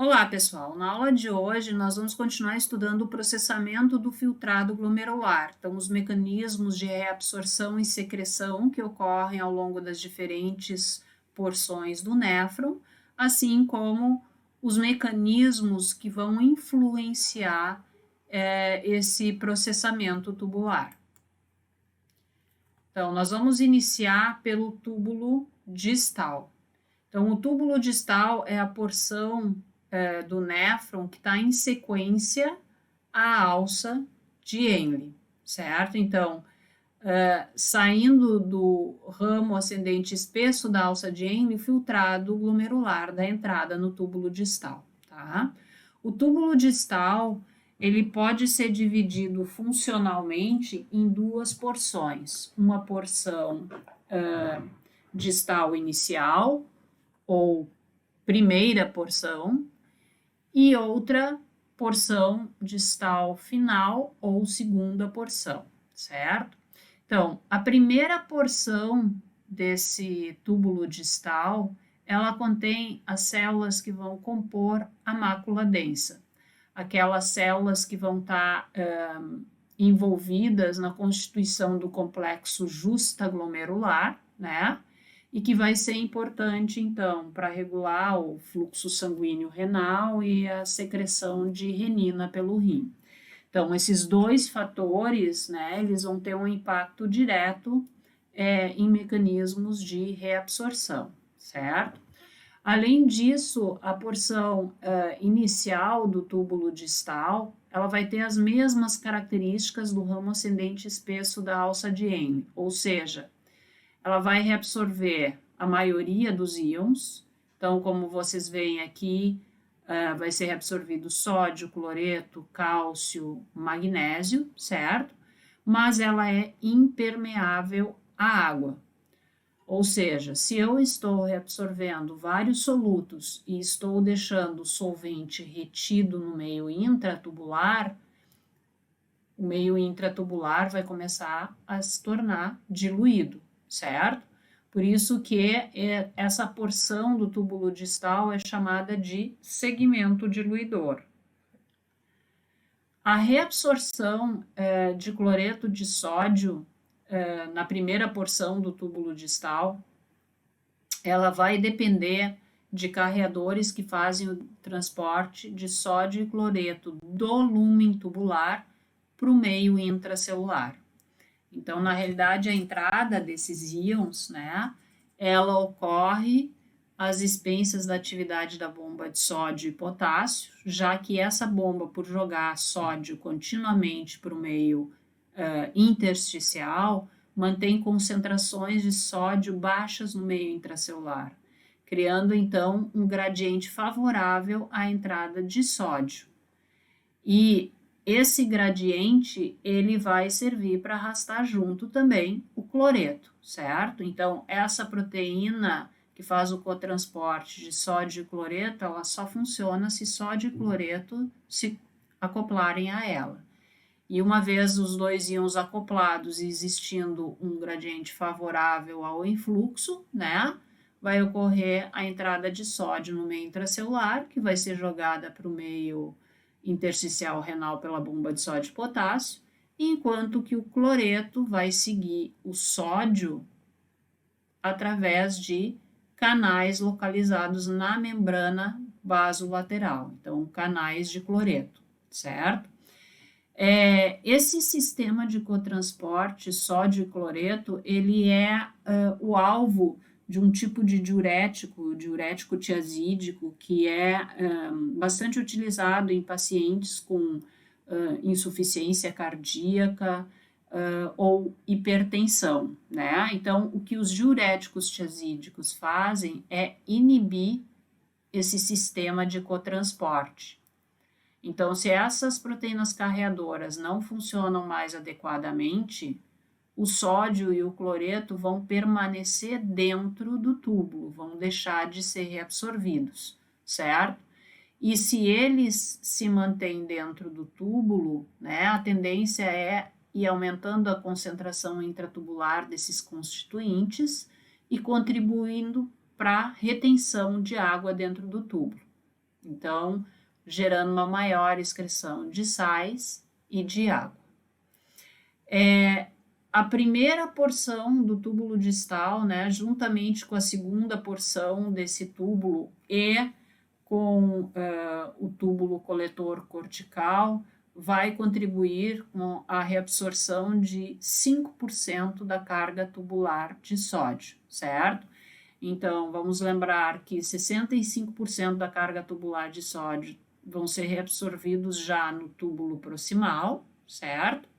Olá, pessoal. Na aula de hoje, nós vamos continuar estudando o processamento do filtrado glomerular. Então, os mecanismos de reabsorção e secreção que ocorrem ao longo das diferentes porções do néfron, assim como os mecanismos que vão influenciar esse processamento tubular. Então, nós vamos iniciar pelo túbulo distal. Então, o túbulo distal é a porção do néfron que está em sequência à alça de Henle, certo? Então, saindo do ramo ascendente espesso da alça de Henle, filtrado glomerular da entrada no túbulo distal, tá? O túbulo distal, ele pode ser dividido funcionalmente em duas porções. Uma porção distal inicial, ou primeira porção, e outra porção distal final ou segunda porção, certo? Então, a primeira porção desse túbulo distal, ela contém as células que vão compor a mácula densa, aquelas células que vão estar envolvidas na constituição do complexo justaglomerular, né? E que vai ser importante, então, para regular o fluxo sanguíneo renal e a secreção de renina pelo rim. Então, esses dois fatores, né, eles vão ter um impacto direto em mecanismos de reabsorção, certo? Além disso, a porção inicial do túbulo distal, ela vai ter as mesmas características do ramo ascendente espesso da alça de Henle, ou seja, ela vai reabsorver a maioria dos íons. Então, como vocês veem aqui, vai ser reabsorvido sódio, cloreto, cálcio, magnésio, certo? Mas ela é impermeável à água. Ou seja, se eu estou reabsorvendo vários solutos e estou deixando o solvente retido no meio intratubular, o meio intratubular vai começar a se tornar diluído, certo? Por isso que essa porção do túbulo distal é chamada de segmento diluidor. A reabsorção de cloreto de sódio na primeira porção do túbulo distal, ela vai depender de carreadores que fazem o transporte de sódio e cloreto do lúmen tubular para o meio intracelular. Então, na realidade, a entrada desses íons, né, ela ocorre às expensas da atividade da bomba de sódio e potássio, já que essa bomba, por jogar sódio continuamente para o meio intersticial, mantém concentrações de sódio baixas no meio intracelular, criando, então, um gradiente favorável à entrada de sódio. E esse gradiente, ele vai servir para arrastar junto também o cloreto, certo? Então, essa proteína que faz o cotransporte de sódio e cloreto, ela só funciona se sódio e cloreto se acoplarem a ela. E uma vez os dois íons acoplados e existindo um gradiente favorável ao influxo, né, vai ocorrer a entrada de sódio no meio intracelular, que vai ser jogada para o meio intersticial renal pela bomba de sódio e potássio, enquanto que o cloreto vai seguir o sódio através de canais localizados na membrana basolateral, então canais de cloreto, certo? Esse sistema de cotransporte sódio e cloreto, ele é o alvo de um tipo de diurético tiazídico, que é bastante utilizado em pacientes com insuficiência cardíaca ou hipertensão, né? Então, o que os diuréticos tiazídicos fazem é inibir esse sistema de cotransporte. Então, se essas proteínas carreadoras não funcionam mais adequadamente, o sódio e o cloreto vão permanecer dentro do túbulo, vão deixar de ser reabsorvidos, certo? E se eles se mantêm dentro do túbulo, né, a tendência é ir aumentando a concentração intratubular desses constituintes e contribuindo para a retenção de água dentro do túbulo. então gerando uma maior excreção de sais e de água. A primeira porção do túbulo distal, né, juntamente com a segunda porção desse túbulo e com o túbulo coletor cortical, vai contribuir com a reabsorção de 5% da carga tubular de sódio, certo? Então, vamos lembrar que 65% da carga tubular de sódio vão ser reabsorvidos já no túbulo proximal, certo?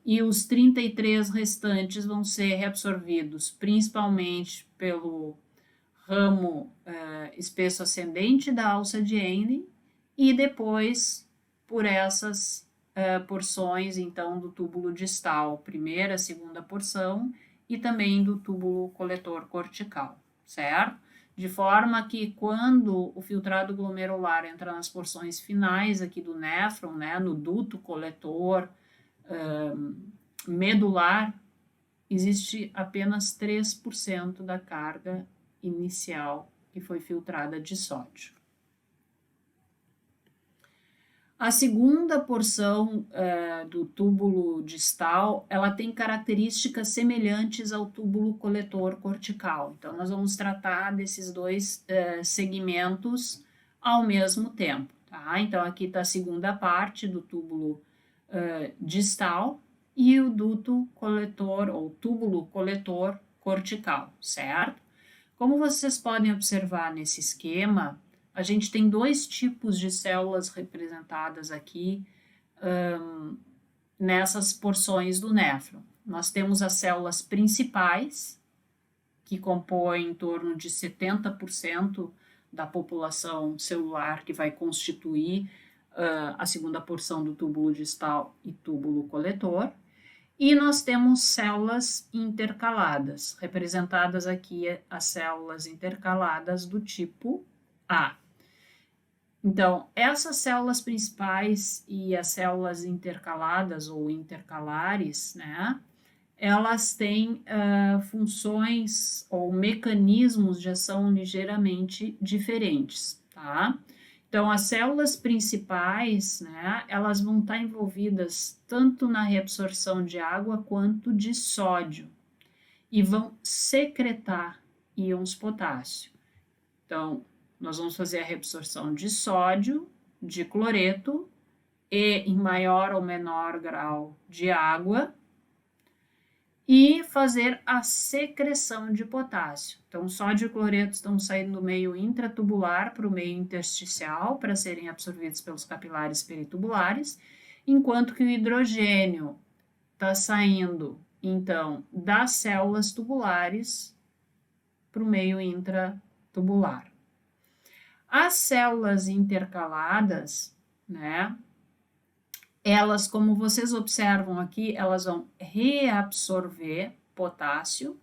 E os 33 restantes vão ser reabsorvidos principalmente pelo ramo espesso ascendente da alça de Henle e depois por essas porções, então, do túbulo distal, primeira, segunda porção, e também do túbulo coletor cortical, certo? De forma que quando o filtrado glomerular entra nas porções finais aqui do néfron, né, no duto coletor medular, existe apenas 3% da carga inicial que foi filtrada de sódio. A segunda porção do túbulo distal, ela tem características semelhantes ao túbulo coletor cortical. Então, nós vamos tratar desses dois segmentos ao mesmo tempo, tá? Então, aqui está a segunda parte do túbulo distal e o duto coletor ou túbulo coletor cortical, certo? Como vocês podem observar nesse esquema, a gente tem dois tipos de células representadas aqui nessas porções do néfron. Nós temos as células principais, que compõem em torno de 70% da população celular que vai constituir a segunda porção do túbulo distal e túbulo coletor. E nós temos células intercaladas, representadas aqui as células intercaladas do tipo A. Então, essas células principais e as células intercaladas ou intercalares, né, elas têm funções ou mecanismos de ação ligeiramente diferentes, tá? Então, as células principais, né, elas vão estar envolvidas tanto na reabsorção de água quanto de sódio e vão secretar íons potássio. Então, nós vamos fazer a reabsorção de sódio, de cloreto e, em maior ou menor grau, de água e fazer a secreção de potássio. Então, sódio e cloreto estão saindo do meio intratubular para o meio intersticial para serem absorvidos pelos capilares peritubulares, enquanto que o hidrogênio está saindo, então, das células tubulares para o meio intratubular. As células intercaladas, né, elas, como vocês observam aqui, elas vão reabsorver potássio,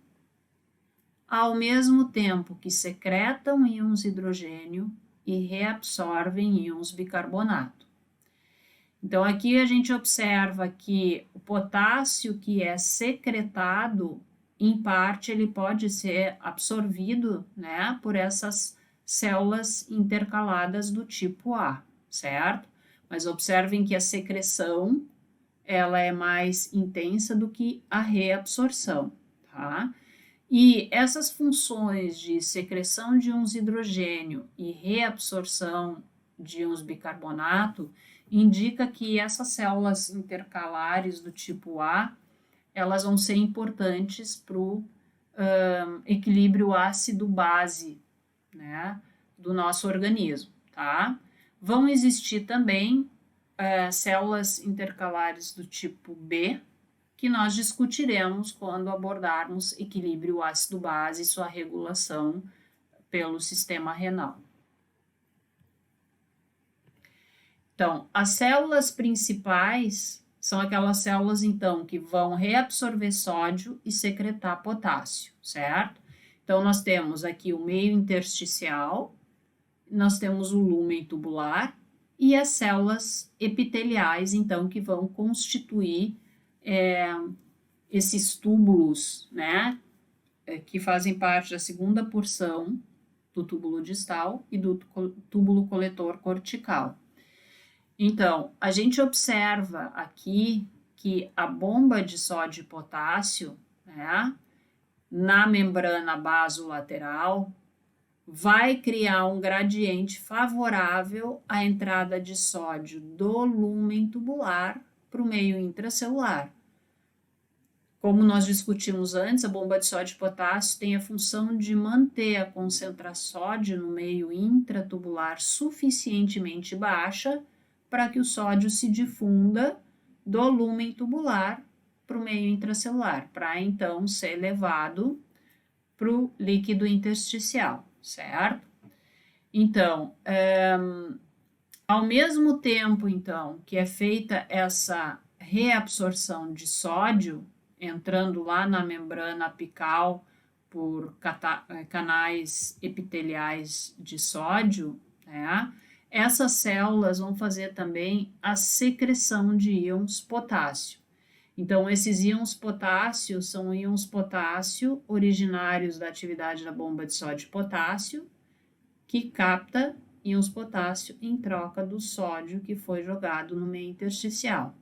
ao mesmo tempo que secretam íons hidrogênio e reabsorvem íons bicarbonato. Então, aqui a gente observa que o potássio que é secretado, em parte, ele pode ser absorvido, né, por essas células intercaladas do tipo A, certo? Mas observem que a secreção, ela é mais intensa do que a reabsorção, tá? E essas funções de secreção de íons hidrogênio e reabsorção de íons bicarbonato indica que essas células intercalares do tipo A, elas vão ser importantes para o equilíbrio ácido-base, né, do nosso organismo, tá? Vão existir também células intercalares do tipo B, que nós discutiremos quando abordarmos equilíbrio ácido-base e sua regulação pelo sistema renal. Então, as células principais são aquelas células, então, que vão reabsorver sódio e secretar potássio, certo? Então, nós temos aqui o meio intersticial, nós temos o lúmen tubular e as células epiteliais, então, que vão constituir esses túbulos, né, que fazem parte da segunda porção do túbulo distal e do túbulo coletor cortical. Então, a gente observa aqui que a bomba de sódio e potássio, né, na membrana basolateral, vai criar um gradiente favorável à entrada de sódio do lúmen tubular para o meio intracelular. Como nós discutimos antes, a bomba de sódio e potássio tem a função de manter a concentração de sódio no meio intratubular suficientemente baixa para que o sódio se difunda do lúmen tubular para o meio intracelular, para então ser levado para o líquido intersticial, certo? Então, ao mesmo tempo, então, que é feita essa reabsorção de sódio, entrando lá na membrana apical por canais epiteliais de sódio, né? Essas células vão fazer também a secreção de íons potássio. Então, esses íons potássio são íons potássio originários da atividade da bomba de sódio e potássio, que capta íons potássio em troca do sódio que foi jogado no meio intersticial.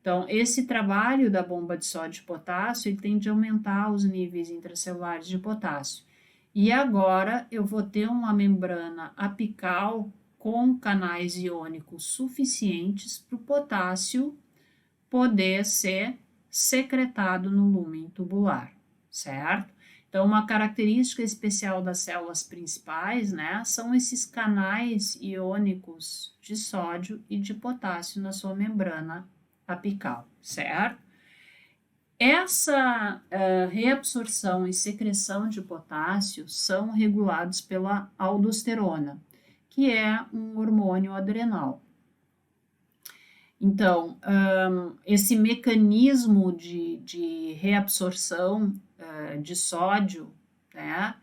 Então, esse trabalho da bomba de sódio e potássio, ele tende a aumentar os níveis intracelulares de potássio. E agora eu vou ter uma membrana apical com canais iônicos suficientes para o potássio poder ser secretado no lúmen tubular, certo? Então, uma característica especial das células principais, né, são esses canais iônicos de sódio e de potássio na sua membrana apical, certo? Essa reabsorção e secreção de potássio são regulados pela aldosterona, que é um hormônio adrenal. Então, esse mecanismo de reabsorção de sódio, né,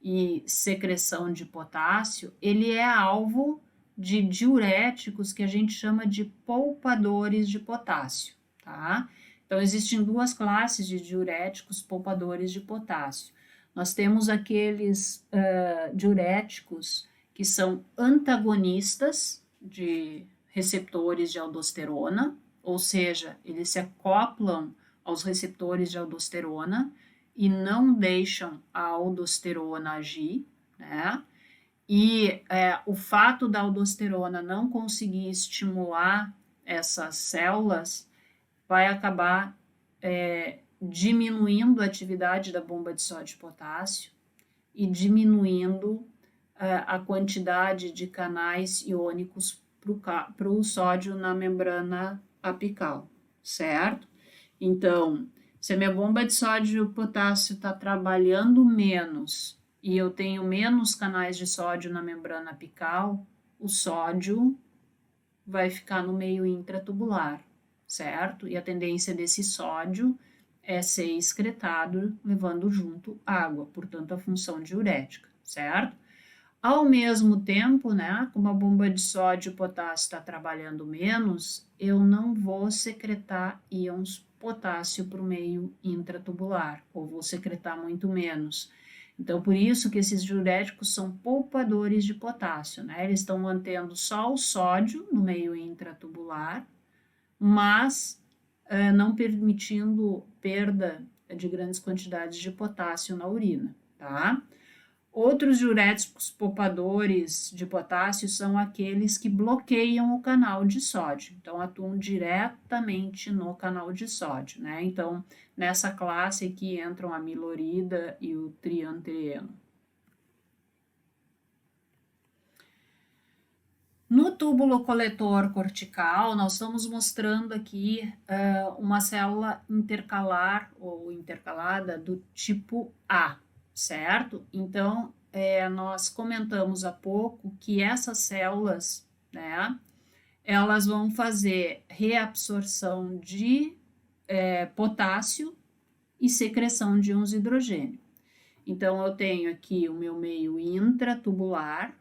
e secreção de potássio, ele é alvo de diuréticos que a gente chama de poupadores de potássio, tá? Então, existem duas classes de diuréticos poupadores de potássio. Nós temos aqueles diuréticos que são antagonistas de receptores de aldosterona, ou seja, eles se acoplam aos receptores de aldosterona e não deixam a aldosterona agir, né? E o fato da aldosterona não conseguir estimular essas células vai acabar diminuindo a atividade da bomba de sódio e potássio e diminuindo a quantidade de canais iônicos para o sódio na membrana apical, certo? Então, se a minha bomba de sódio e potássio está trabalhando menos e eu tenho menos canais de sódio na membrana apical, o sódio vai ficar no meio intratubular, certo? E a tendência desse sódio é ser excretado, levando junto água, portanto, a função diurética, certo? Ao mesmo tempo, né, como a bomba de sódio e potássio está trabalhando menos, eu não vou secretar íons potássio para o meio intratubular, ou vou secretar muito menos. Então, por isso que esses diuréticos são poupadores de potássio, né? Eles estão mantendo só o sódio no meio intratubular, mas não permitindo perda de grandes quantidades de potássio na urina, tá? Outros diuréticos poupadores de potássio são aqueles que bloqueiam o canal de sódio, então atuam diretamente no canal de sódio, né? Então, nessa classe aqui entram a milorida e o triantereno. No túbulo coletor cortical, nós estamos mostrando aqui uma célula intercalar ou intercalada do tipo A, certo? Então, nós comentamos há pouco que essas células, né, elas vão fazer reabsorção de potássio e secreção de íons hidrogênio. Então, eu tenho aqui o meu meio intratubular,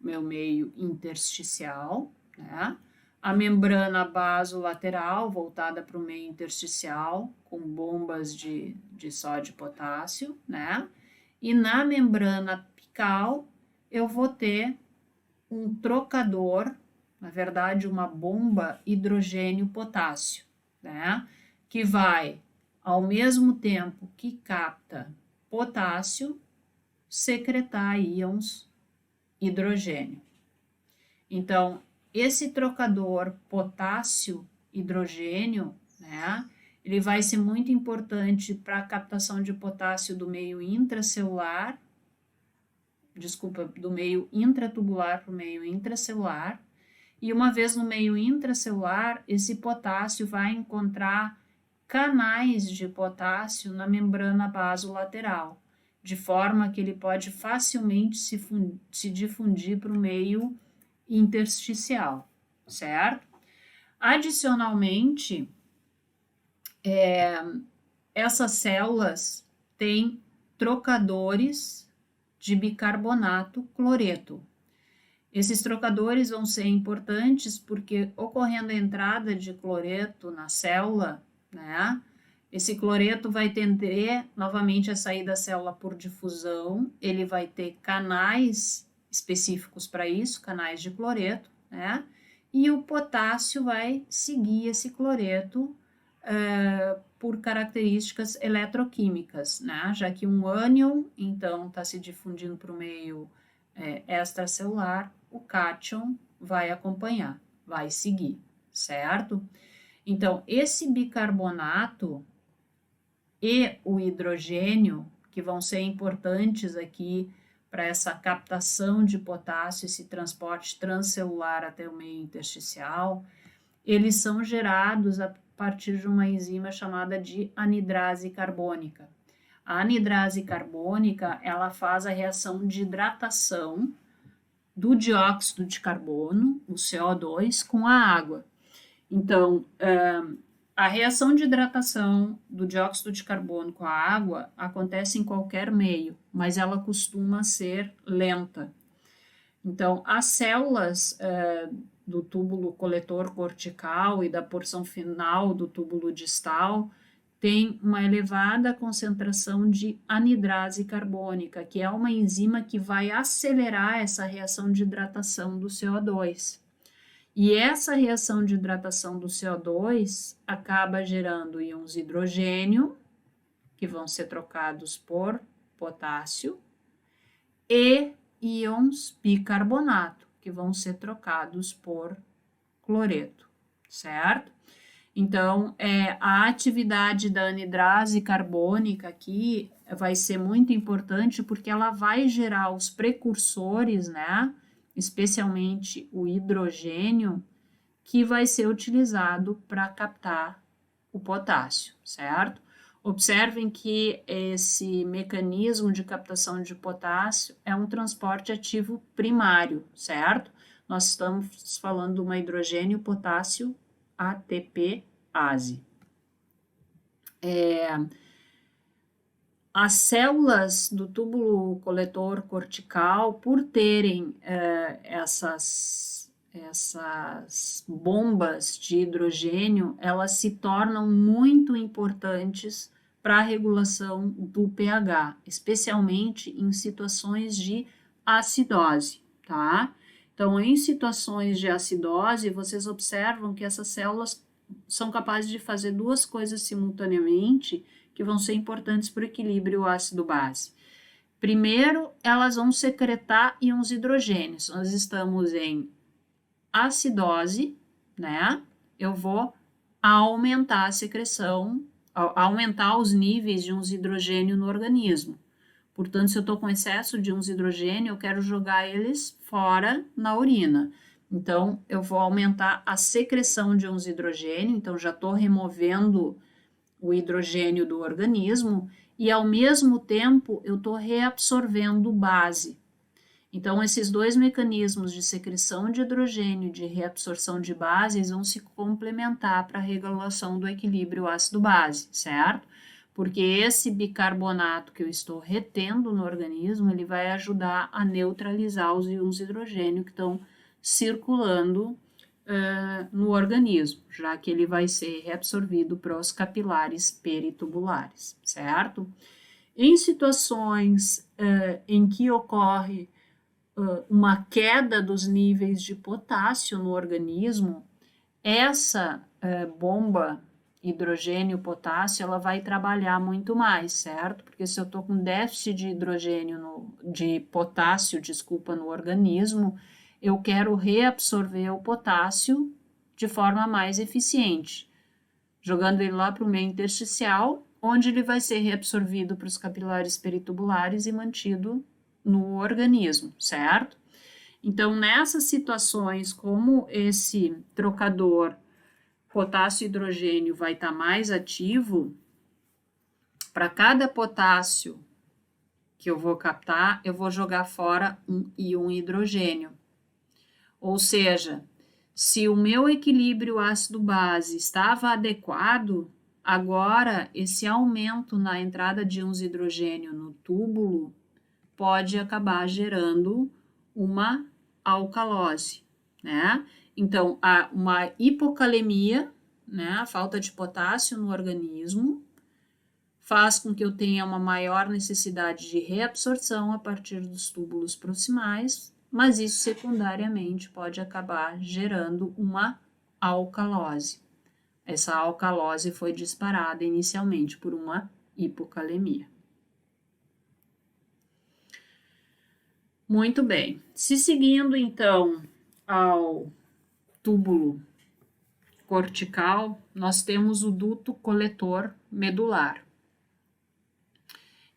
meu meio intersticial, né? A membrana basolateral voltada para o meio intersticial, com bombas de sódio e potássio, né? E na membrana cortical, eu vou ter um trocador, na verdade, uma bomba hidrogênio-potássio, né? Que vai, ao mesmo tempo que capta potássio, secretar íons hidrogênio. Então, esse trocador potássio-hidrogênio, né? Ele vai ser muito importante para a captação de potássio do meio intracelular, do meio intratubular para o meio intracelular, e uma vez no meio intracelular, esse potássio vai encontrar canais de potássio na membrana basolateral, de forma que ele pode facilmente se difundir para o meio intersticial, certo? Adicionalmente, essas células têm trocadores de bicarbonato cloreto. Esses trocadores vão ser importantes porque, ocorrendo a entrada de cloreto na célula, né, esse cloreto vai tender novamente a sair da célula por difusão, ele vai ter canais específicos para isso, canais de cloreto, né, e o potássio vai seguir esse cloreto por características eletroquímicas, né, já que um ânion, então, está se difundindo para o meio extracelular, o cátion vai acompanhar, vai seguir, certo? Então, esse bicarbonato e o hidrogênio, que vão ser importantes aqui para essa captação de potássio, esse transporte transcelular até o meio intersticial, eles são gerados a partir de uma enzima chamada de anidrase carbônica. A anidrase carbônica, ela faz a reação de hidratação do dióxido de carbono, o CO2, com a água. Então, a reação de hidratação do dióxido de carbono com a água acontece em qualquer meio, mas ela costuma ser lenta. Então, as células do túbulo coletor cortical e da porção final do túbulo distal tem uma elevada concentração de anidrase carbônica, que é uma enzima que vai acelerar essa reação de hidratação do CO2. E essa reação de hidratação do CO2 acaba gerando íons hidrogênio, que vão ser trocados por potássio, e íons bicarbonato, que vão ser trocados por cloreto, certo? Então, a atividade da anidrase carbônica aqui vai ser muito importante porque ela vai gerar os precursores, né? Especialmente o hidrogênio, que vai ser utilizado para captar o potássio, certo? Observem que esse mecanismo de captação de potássio é um transporte ativo primário, certo? Nós estamos falando de uma hidrogênio potássio ATPase. As células do túbulo coletor cortical, por terem essas bombas de hidrogênio, elas se tornam muito importantes para a regulação do pH, especialmente em situações de acidose, tá? Então, em situações de acidose, vocês observam que essas células são capazes de fazer duas coisas simultaneamente que vão ser importantes para o equilíbrio ácido-base. Primeiro, elas vão secretar íons hidrogênios. Nós estamos em acidose, né? Eu vou aumentar a secreção, aumentar os níveis de íons hidrogênio no organismo. Portanto, se eu estou com excesso de íons hidrogênio, eu quero jogar eles fora na urina. Então, eu vou aumentar a secreção de íons hidrogênio, então já estou removendo o hidrogênio do organismo e, ao mesmo tempo, eu estou reabsorvendo base. Então, esses dois mecanismos de secreção de hidrogênio e de reabsorção de bases vão se complementar para a regulação do equilíbrio ácido-base, certo? Porque esse bicarbonato que eu estou retendo no organismo, ele vai ajudar a neutralizar os íons hidrogênio que estão circulando no organismo, já que ele vai ser reabsorvido para os capilares peritubulares, certo? Em situações em que ocorre uma queda dos níveis de potássio no organismo, essa bomba hidrogênio-potássio, ela vai trabalhar muito mais, certo? Porque se eu estou com déficit de de potássio, desculpa, no organismo, eu quero reabsorver o potássio de forma mais eficiente, jogando ele lá para o meio intersticial, onde ele vai ser reabsorvido para os capilares peritubulares e mantido no organismo, certo? Então, nessas situações, como esse trocador potássio e hidrogênio vai estar mais ativo, para cada potássio que eu vou captar, eu vou jogar fora um íon hidrogênio. Ou seja, se o meu equilíbrio ácido-base estava adequado, agora esse aumento na entrada de íons hidrogênio no túbulo pode acabar gerando uma alcalose, né? Então, há uma hipocalemia, né? A falta de potássio no organismo faz com que eu tenha uma maior necessidade de reabsorção a partir dos túbulos proximais, mas isso secundariamente pode acabar gerando uma alcalose. Essa alcalose foi disparada inicialmente por uma hipocalemia. Muito bem. Se seguindo então ao túbulo cortical, nós temos o duto coletor medular.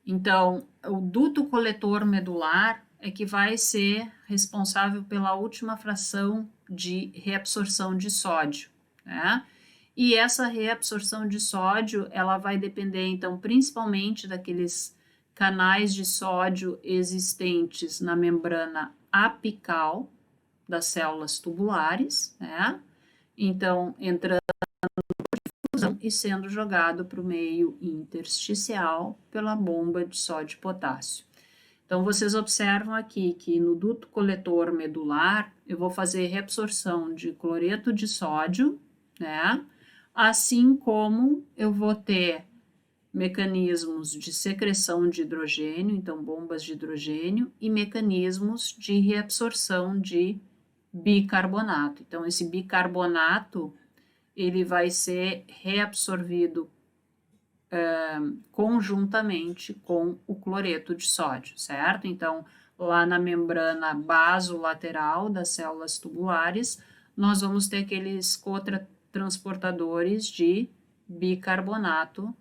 Então, o duto coletor medular é que vai ser responsável pela última fração de reabsorção de sódio, né? E essa reabsorção de sódio, ela vai depender, então, principalmente daqueles canais de sódio existentes na membrana apical das células tubulares, né? Então, entrando e sendo jogado para o meio intersticial pela bomba de sódio e potássio. Então, vocês observam aqui que no duto coletor medular, eu vou fazer reabsorção de cloreto de sódio, né? Assim como eu vou ter mecanismos de secreção de hidrogênio, então bombas de hidrogênio, e mecanismos de reabsorção de bicarbonato. Então, esse bicarbonato, ele vai ser reabsorvido conjuntamente com o cloreto de sódio, certo? Então, lá na membrana basolateral das células tubulares, nós vamos ter aqueles cotransportadores de bicarbonato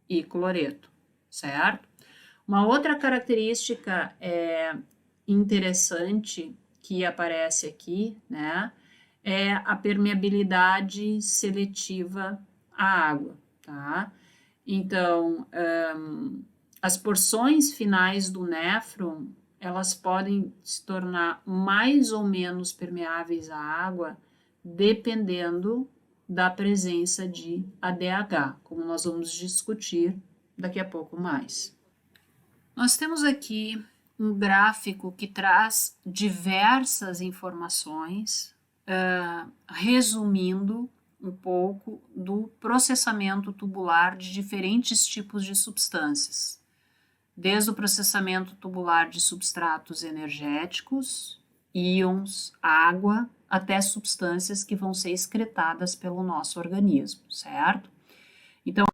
e cloreto, certo? Uma outra característica interessante que aparece aqui, né, é a permeabilidade seletiva à água, tá? Então, as porções finais do néfron, elas podem se tornar mais ou menos permeáveis à água, dependendo da presença de ADH, como nós vamos discutir daqui a pouco mais. Nós temos aqui um gráfico que traz diversas informações, resumindo um pouco do processamento tubular de diferentes tipos de substâncias, desde o processamento tubular de substratos energéticos, íons, água, até substâncias que vão ser excretadas pelo nosso organismo, certo? Então,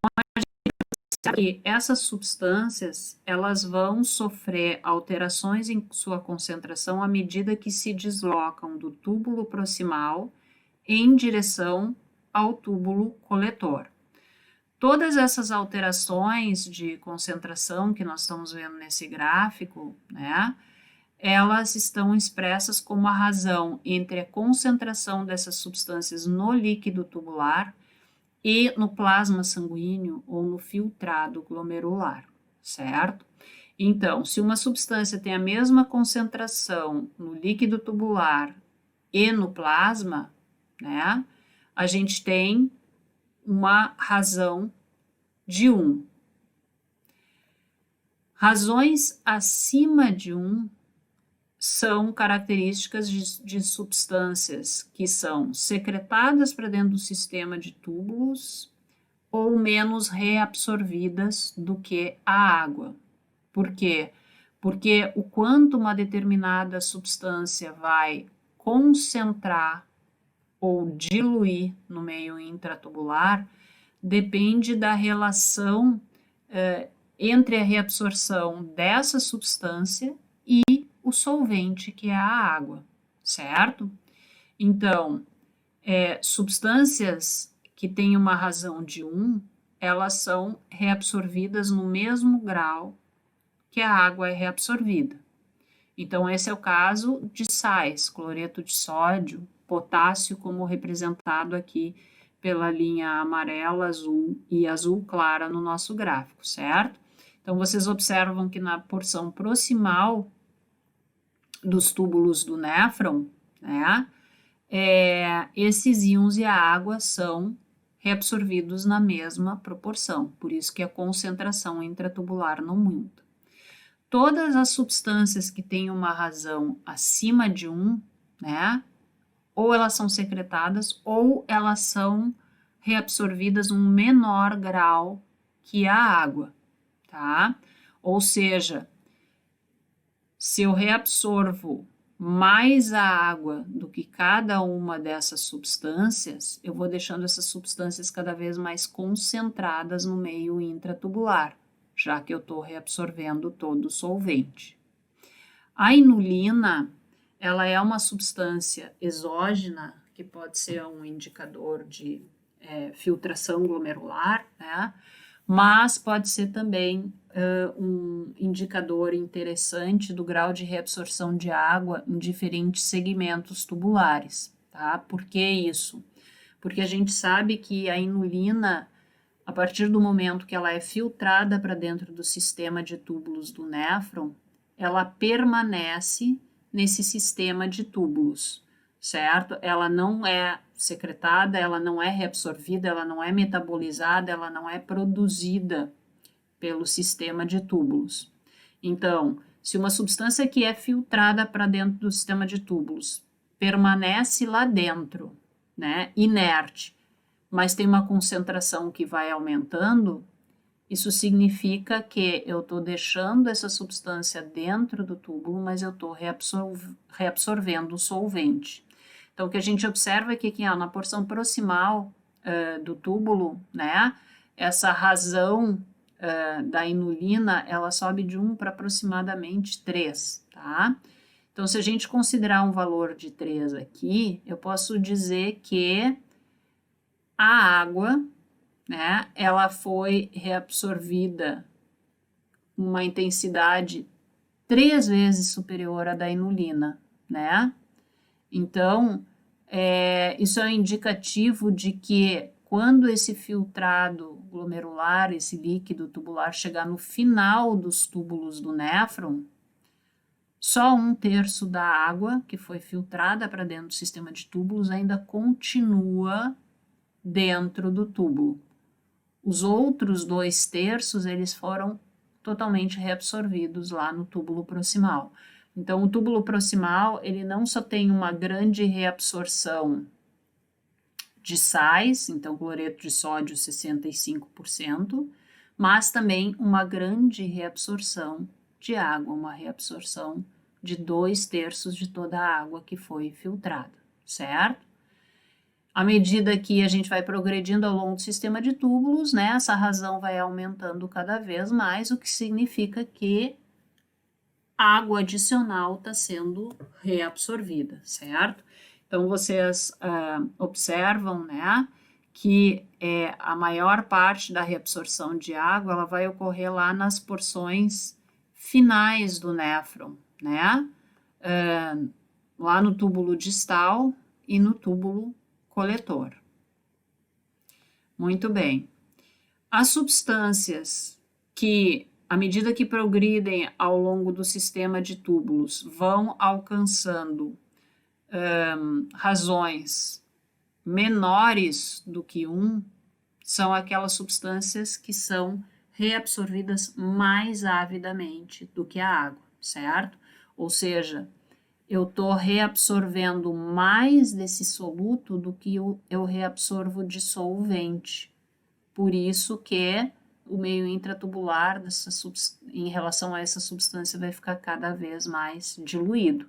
que essas substâncias, elas vão sofrer alterações em sua concentração à medida que se deslocam do túbulo proximal em direção ao túbulo coletor. Todas essas alterações de concentração que nós estamos vendo nesse gráfico, né, elas estão expressas como a razão entre a concentração dessas substâncias no líquido tubular e no plasma sanguíneo ou no filtrado glomerular, certo? Então, se uma substância tem a mesma concentração no líquido tubular e no plasma, né, a gente tem uma razão de 1. Razões acima de 1 são características de substâncias que são secretadas para dentro do sistema de túbulos ou menos reabsorvidas do que a água. Por quê? Porque o quanto uma determinada substância vai concentrar ou diluir no meio intratubular depende da relação entre a reabsorção dessa substância e o solvente, que é a água, certo? Então, substâncias que têm uma razão de 1, elas são reabsorvidas no mesmo grau que a água é reabsorvida. Então, esse é o caso de sais, cloreto de sódio, potássio, como representado aqui pela linha amarela, azul e azul clara no nosso gráfico, certo? Então, vocês observam que na porção proximal dos túbulos do néfron, né, esses íons e a água são reabsorvidos na mesma proporção, por isso que a concentração intratubular não muda. Todas as substâncias que têm uma razão acima de 1, né, ou elas são secretadas ou elas são reabsorvidas num menor grau que a água, tá? Ou seja, se eu reabsorvo mais a água do que cada uma dessas substâncias, eu vou deixando essas substâncias cada vez mais concentradas no meio intratubular, já que eu estou reabsorvendo todo o solvente. A inulina, ela é uma substância exógena, que pode ser um indicador de filtração glomerular, né? Mas pode ser também um indicador interessante do grau de reabsorção de água em diferentes segmentos tubulares, tá? Por que isso? Porque a gente sabe que a inulina, a partir do momento que ela é filtrada para dentro do sistema de túbulos do néfron, ela permanece nesse sistema de túbulos, certo? Ela não é secretada, ela não é reabsorvida, ela não é metabolizada, ela não é produzida pelo sistema de túbulos. Então, se uma substância que é filtrada para dentro do sistema de túbulos permanece lá dentro, né, inerte, mas tem uma concentração que vai aumentando, isso significa que eu estou deixando essa substância dentro do túbulo, mas eu estou reabsorvendo o solvente. Então, o que a gente observa é que aqui, ó, na porção proximal do túbulo, né, essa razão da inulina, ela sobe de 1 para aproximadamente 3, tá? Então, se a gente considerar um valor de 3 aqui, eu posso dizer que a água, né, ela foi reabsorvida uma intensidade 3 vezes superior à da inulina, né? Então, isso é um indicativo de que quando esse filtrado glomerular, esse líquido tubular, chegar no final dos túbulos do néfron, só 1/3 da água que foi filtrada para dentro do sistema de túbulos ainda continua dentro do túbulo. Os outros 2/3, eles foram totalmente reabsorvidos lá no túbulo proximal. Então, o túbulo proximal, ele não só tem uma grande reabsorção de sais, então cloreto de sódio 65%, mas também uma grande reabsorção de água, uma reabsorção de 2/3 de toda a água que foi filtrada, certo? À medida que a gente vai progredindo ao longo do sistema de túbulos, né, essa razão vai aumentando cada vez mais, o que significa que água adicional está sendo reabsorvida, certo? Então, vocês observam, né, que a maior parte da reabsorção de água, ela vai ocorrer lá nas porções finais do néfron, né? Lá no túbulo distal e no túbulo coletor. Muito bem. As substâncias que, à medida que progridem ao longo do sistema de túbulos, vão alcançando razões menores do que 1, são aquelas substâncias que são reabsorvidas mais avidamente do que a água, certo? Ou seja, eu estou reabsorvendo mais desse soluto do que eu reabsorvo de solvente. por isso que o meio intratubular em relação a essa substância vai ficar cada vez mais diluído.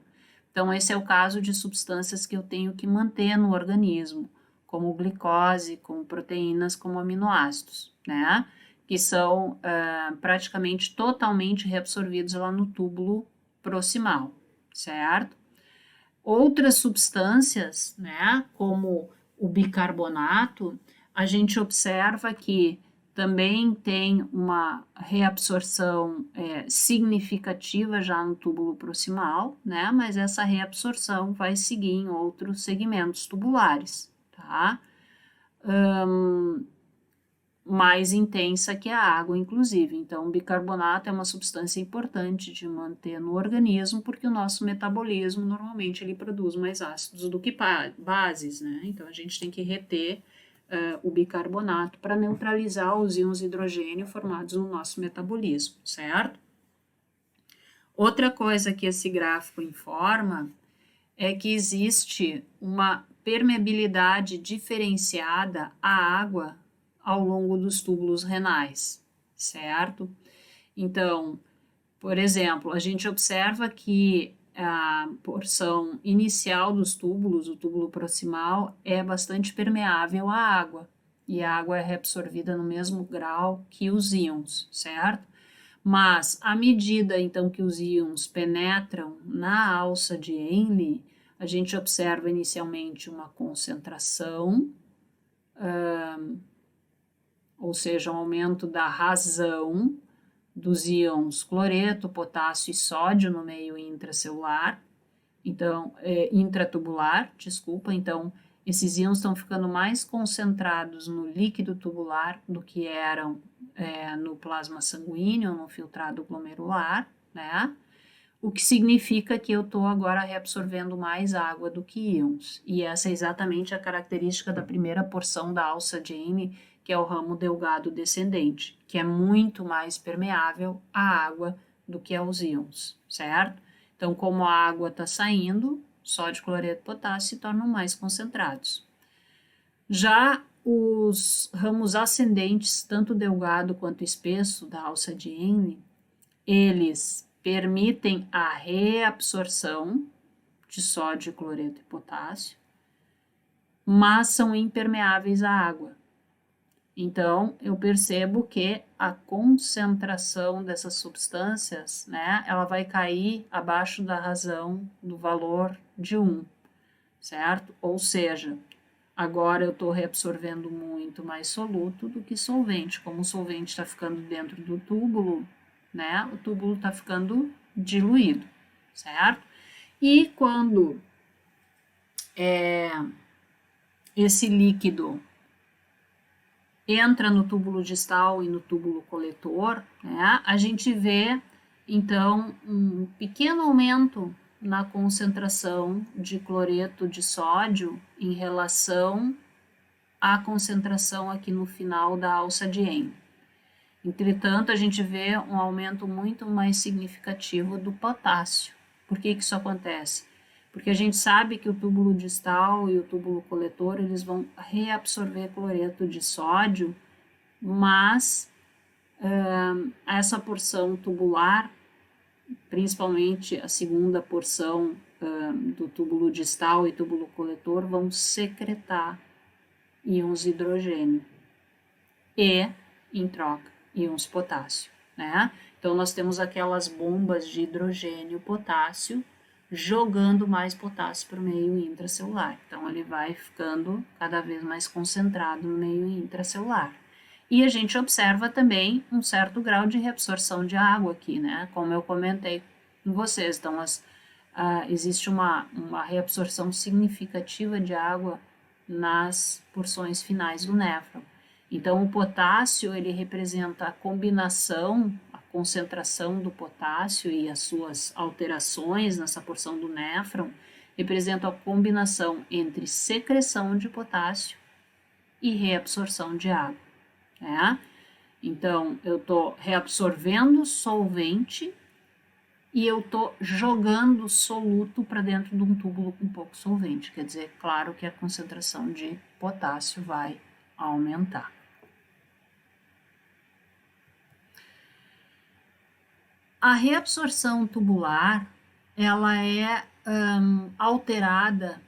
Então, esse é o caso de substâncias que eu tenho que manter no organismo, como glicose, como proteínas, como aminoácidos, né? Que são praticamente totalmente reabsorvidos lá no túbulo proximal, certo? Outras substâncias, né, como o bicarbonato, a gente observa que também tem uma reabsorção significativa já no túbulo proximal, né, mas essa reabsorção vai seguir em outros segmentos tubulares, tá? Mais intensa que a água, inclusive. Então, o bicarbonato é uma substância importante de manter no organismo, porque o nosso metabolismo, normalmente, ele produz mais ácidos do que bases, né? Então, a gente tem que reter o bicarbonato para neutralizar os íons hidrogênio formados no nosso metabolismo, certo? Outra coisa que esse gráfico informa é que existe uma permeabilidade diferenciada à água ao longo dos túbulos renais, certo? Então, por exemplo, a gente observa que a porção inicial dos túbulos, o túbulo proximal, é bastante permeável à água, e a água é reabsorvida no mesmo grau que os íons, certo? Mas, à medida, então, que os íons penetram na alça de Henle, a gente observa inicialmente uma concentração, ou seja, um aumento da razão dos íons cloreto, potássio e sódio no meio intracelular, então, intratubular, desculpa, então, esses íons estão ficando mais concentrados no líquido tubular do que eram no plasma sanguíneo, no filtrado glomerular, né? O que significa que eu estou agora reabsorvendo mais água do que íons. E essa é exatamente a característica da primeira porção da alça de Henle, que é o ramo delgado descendente, que é muito mais permeável à água do que aos íons, certo? Então, como a água está saindo, sódio, cloreto e potássio se tornam mais concentrados. Já os ramos ascendentes, tanto delgado quanto espesso da alça de Henle, eles permitem a reabsorção de sódio, cloreto e potássio, mas são impermeáveis à água. Então, eu percebo que a concentração dessas substâncias, né, ela vai cair abaixo da razão do valor de 1, certo? Ou seja, agora eu estou reabsorvendo muito mais soluto do que solvente. Como o solvente está ficando dentro do túbulo, né, o túbulo está ficando diluído, certo? E quando esse líquido entra no túbulo distal e no túbulo coletor, né, a gente vê, então, um pequeno aumento na concentração de cloreto de sódio em relação à concentração aqui no final da alça de Henle. Entretanto, a gente vê um aumento muito mais significativo do potássio. Por que isso acontece? Porque a gente sabe que o túbulo distal e o túbulo coletor, eles vão reabsorver cloreto de sódio, mas essa porção tubular, principalmente a segunda porção do túbulo distal e túbulo coletor, vão secretar íons hidrogênio e, em troca, íons potássio, né? Então, nós temos aquelas bombas de hidrogênio potássio jogando mais potássio para o meio intracelular. Então, ele vai ficando cada vez mais concentrado no meio intracelular. E a gente observa também um certo grau de reabsorção de água aqui, né? Como eu comentei com vocês. Então, existe uma reabsorção significativa de água nas porções finais do néfron. Então, o potássio, ele representa a combinação, a concentração do potássio e as suas alterações nessa porção do néfron, representam a combinação entre secreção de potássio e reabsorção de água, né? Então, eu estou reabsorvendo solvente e eu estou jogando soluto para dentro de um túbulo com pouco solvente. Quer dizer, claro que a concentração de potássio vai aumentar. A reabsorção tubular, ela é alterada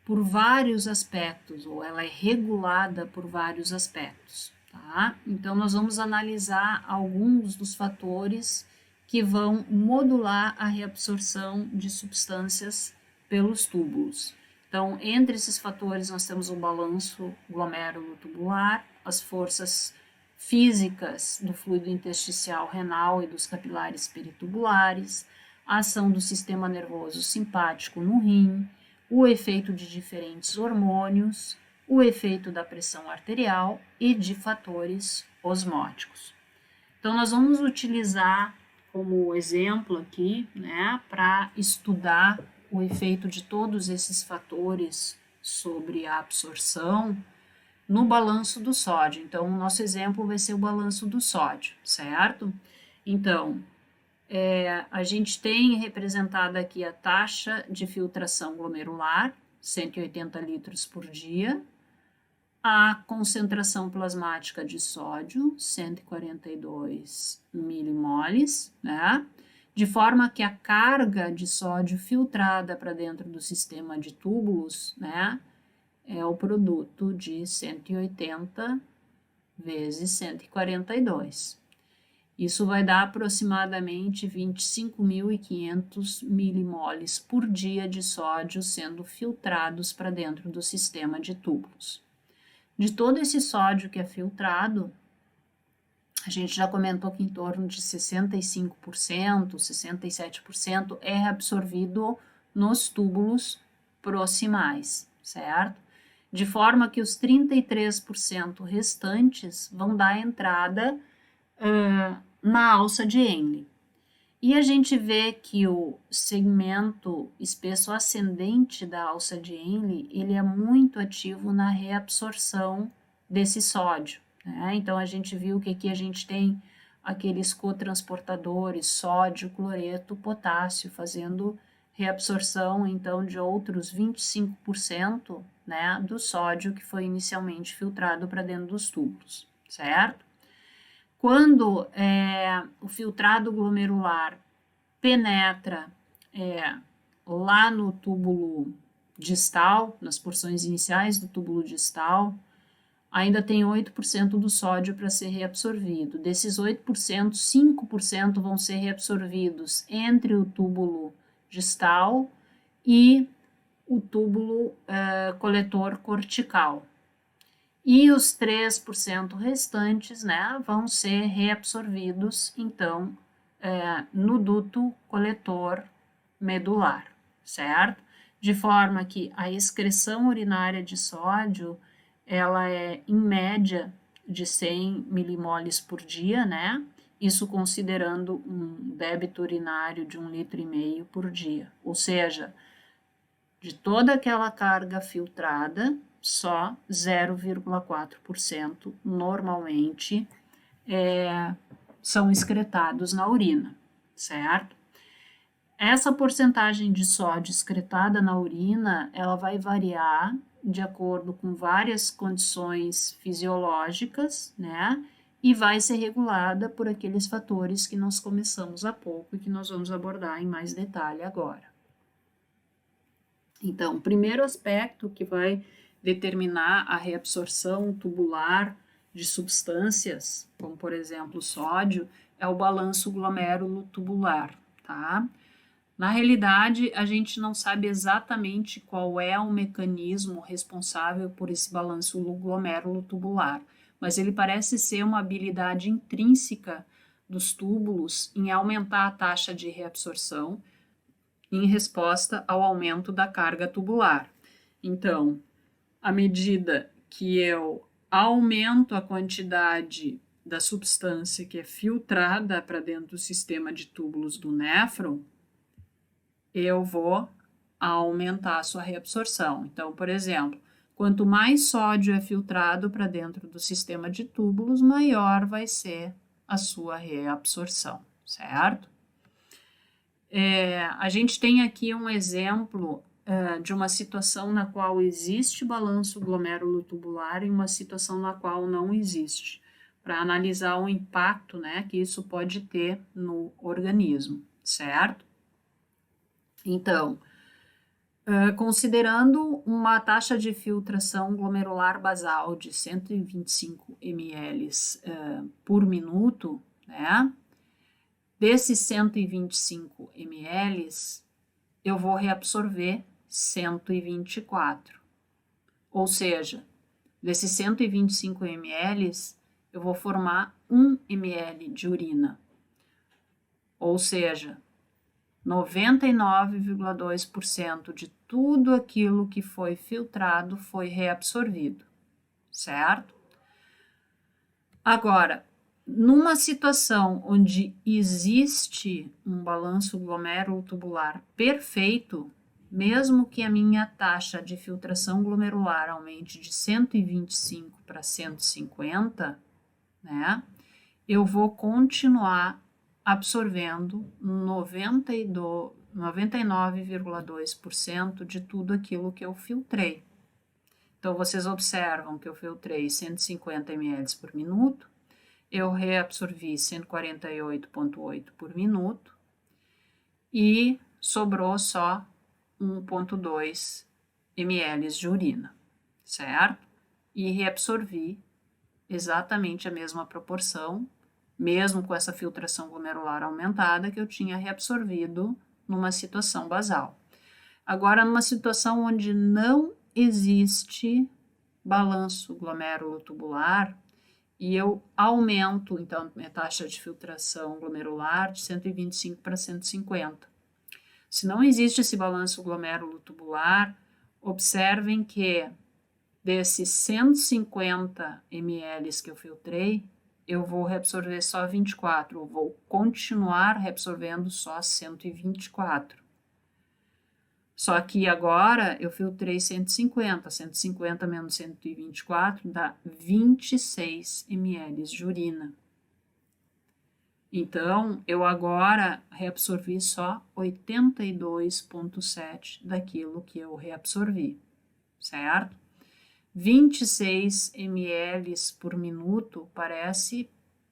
por vários aspectos, ou ela é regulada por vários aspectos, tá? Então, nós vamos analisar alguns dos fatores que vão modular a reabsorção de substâncias pelos túbulos. Então, entre esses fatores, nós temos o balanço glomérulo-tubular, as forças físicas do fluido intersticial renal e dos capilares peritubulares, a ação do sistema nervoso simpático no rim, o efeito de diferentes hormônios, o efeito da pressão arterial e de fatores osmóticos. Então, nós vamos utilizar como exemplo aqui, né, para estudar o efeito de todos esses fatores sobre a absorção no balanço do sódio. Então, o nosso exemplo vai ser o balanço do sódio, certo? Então, a gente tem representada aqui a taxa de filtração glomerular, 180 litros por dia, a concentração plasmática de sódio, 142 milimoles, né? De forma que a carga de sódio filtrada para dentro do sistema de túbulos, né, é o produto de 180 vezes 142. Isso vai dar aproximadamente 25.500 milimoles por dia de sódio sendo filtrados para dentro do sistema de túbulos. De todo esse sódio que é filtrado, a gente já comentou que em torno de 65%, 67% é reabsorvido nos túbulos proximais, certo? De forma que os 33% restantes vão dar entrada na alça de Henle. E a gente vê que o segmento espesso ascendente da alça de Henle, ele é muito ativo na reabsorção desse sódio, né? Então, a gente viu que aqui a gente tem aqueles cotransportadores, sódio, cloreto, potássio, fazendo reabsorção, então, de outros 25%, né, do sódio que foi inicialmente filtrado para dentro dos tubos, certo? Quando o filtrado glomerular penetra lá no túbulo distal, nas porções iniciais do túbulo distal, ainda tem 8% do sódio para ser reabsorvido. Desses 8%, 5% vão ser reabsorvidos entre o túbulo distal e o túbulo coletor cortical. E os 3% restantes, né, vão ser reabsorvidos, então, no duto coletor medular, certo? De forma que a excreção urinária de sódio, ela é, em média, de 100 milimoles por dia, né? Isso considerando um débito urinário de 1,5 litro por dia. Ou seja, de toda aquela carga filtrada, só 0,4% normalmente são excretados na urina, certo? Essa porcentagem de sódio excretada na urina, ela vai variar de acordo com várias condições fisiológicas, né? E vai ser regulada por aqueles fatores que nós começamos há pouco e que nós vamos abordar em mais detalhe agora. Então, o primeiro aspecto que vai determinar a reabsorção tubular de substâncias, como por exemplo o sódio, é o balanço glomérulo-tubular, tá? Na realidade, a gente não sabe exatamente qual é o mecanismo responsável por esse balanço glomérulo-tubular, mas ele parece ser uma habilidade intrínseca dos túbulos em aumentar a taxa de reabsorção em resposta ao aumento da carga tubular. Então, à medida que eu aumento a quantidade da substância que é filtrada para dentro do sistema de túbulos do néfron, eu vou aumentar a sua reabsorção. Então, por exemplo, quanto mais sódio é filtrado para dentro do sistema de túbulos, maior vai ser a sua reabsorção, certo? A gente tem aqui um exemplo de uma situação na qual existe balanço glomérulo-tubular e uma situação na qual não existe. para analisar o impacto, né, que isso pode ter no organismo, certo? Então, considerando uma taxa de filtração glomerular basal de 125 ml por minuto, né? Desses 125 ml, eu vou reabsorver 124. Ou seja, desses 125 ml, eu vou formar 1 ml de urina. Ou seja, 99,2% de tudo aquilo que foi filtrado foi reabsorvido, certo? Agora, numa situação onde existe um balanço glomérulo-tubular perfeito, mesmo que a minha taxa de filtração glomerular aumente de 125 para 150, né, eu vou continuar absorvendo 99,2% de tudo aquilo que eu filtrei. Então, vocês observam que eu filtrei 150 ml por minuto, eu reabsorvi 148,8 por minuto e sobrou só 1,2 ml de urina, certo? E reabsorvi exatamente a mesma proporção, mesmo com essa filtração glomerular aumentada que eu tinha reabsorvido numa situação basal. Agora, numa situação onde não existe balanço glomérulo-tubular e eu aumento, então, minha taxa de filtração glomerular de 125 para 150. Se não existe esse balanço glomérulo-tubular, observem que desses 150 ml que eu filtrei, eu vou reabsorver só 24, eu vou continuar reabsorvendo só 124. Só que agora eu filtrei 150, 150 menos 124 dá 26 ml de urina. Então, eu agora reabsorvi só 82,7 daquilo que eu reabsorvi, certo? 26 ml por minuto parece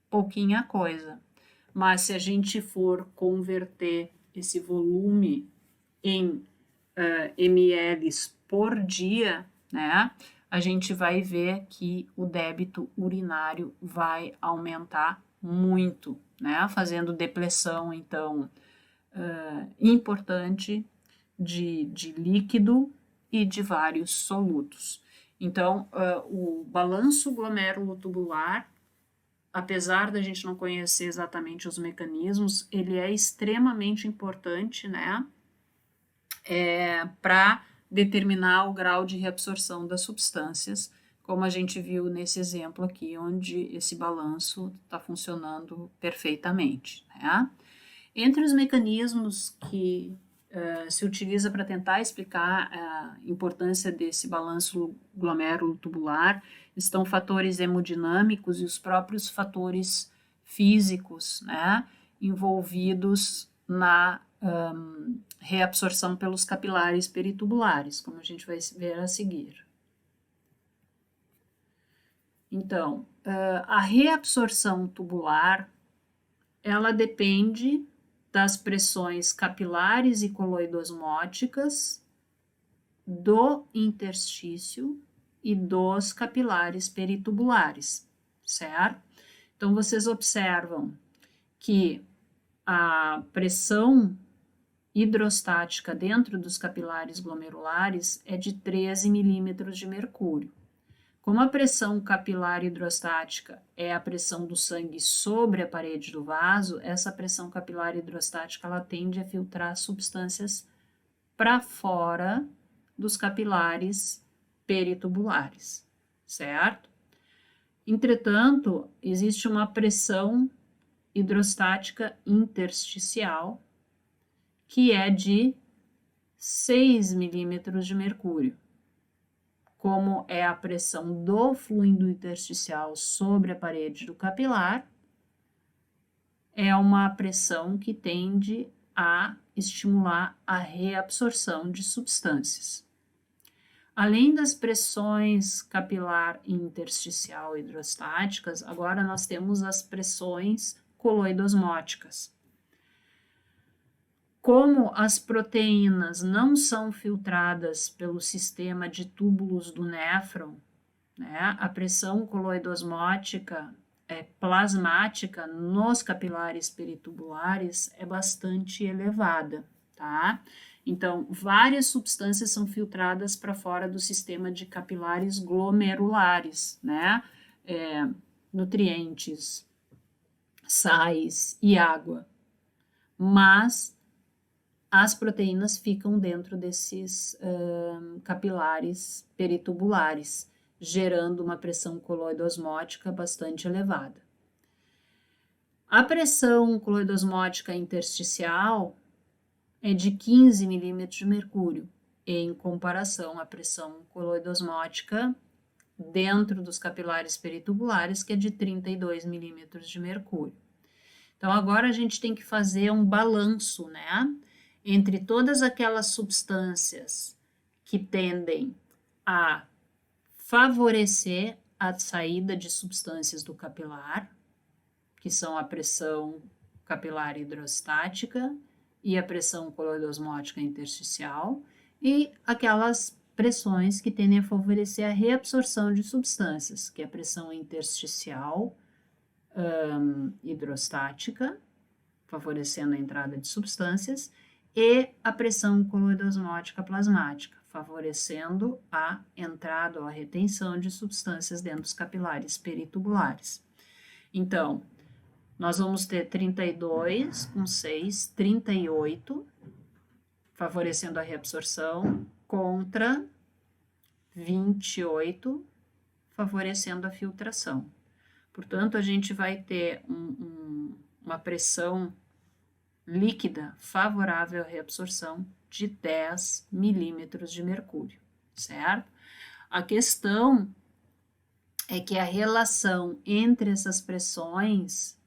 pouquinha coisa, mas se a gente for converter esse volume em ml por dia, né, a gente vai ver que o débito urinário vai aumentar muito, né, fazendo depressão, então, importante de líquido e de vários solutos. Então, o balanço glomérulo-tubular, apesar da gente não conhecer exatamente os mecanismos, ele é extremamente importante, né, para determinar o grau de reabsorção das substâncias, como a gente viu nesse exemplo aqui, onde esse balanço está funcionando perfeitamente, né? Entre os mecanismos que se utiliza para tentar explicar a importância desse balanço glomérulo-tubular estão fatores hemodinâmicos e os próprios fatores físicos, né, envolvidos na reabsorção pelos capilares peritubulares, como a gente vai ver a seguir. Então, a reabsorção tubular, ela depende das pressões capilares e coloidosmóticas, do interstício e dos capilares peritubulares, certo? Então, vocês observam que a pressão hidrostática dentro dos capilares glomerulares é de 13 milímetros de mercúrio. Como a pressão capilar hidrostática é a pressão do sangue sobre a parede do vaso, essa pressão capilar hidrostática ela tende a filtrar substâncias para fora dos capilares peritubulares, certo? Entretanto, existe uma pressão hidrostática intersticial que é de 6 milímetros de mercúrio. Como é a pressão do fluido intersticial sobre a parede do capilar, é uma pressão que tende a estimular a reabsorção de substâncias. Além das pressões capilar e intersticial hidrostáticas, agora nós temos as pressões coloidosmóticas. Como as proteínas não são filtradas pelo sistema de túbulos do néfron, né, a pressão coloidosmótica plasmática nos capilares peritubulares é bastante elevada, tá? Então, várias substâncias são filtradas para fora do sistema de capilares glomerulares, né? Nutrientes, sais e água. Mas as proteínas ficam dentro desses capilares peritubulares, gerando uma pressão coloidosmótica bastante elevada. A pressão coloidosmótica intersticial é de 15 milímetros de mercúrio, em comparação à pressão coloidosmótica dentro dos capilares peritubulares, que é de 32 milímetros de mercúrio. Então, agora a gente tem que fazer um balanço, né, entre todas aquelas substâncias que tendem a favorecer a saída de substâncias do capilar, que são a pressão capilar hidrostática e a pressão coloidosmótica intersticial, e aquelas pressões que tendem a favorecer a reabsorção de substâncias, que é a pressão intersticial hidrostática, favorecendo a entrada de substâncias, e a pressão coloidosmótica plasmática, favorecendo a entrada ou a retenção de substâncias dentro dos capilares peritubulares. Então, nós vamos ter 32 com 6, 38, favorecendo a reabsorção, contra 28, favorecendo a filtração. Portanto, a gente vai ter uma pressão líquida favorável à reabsorção de 10 milímetros de mercúrio, certo? A questão é que a relação entre essas pressões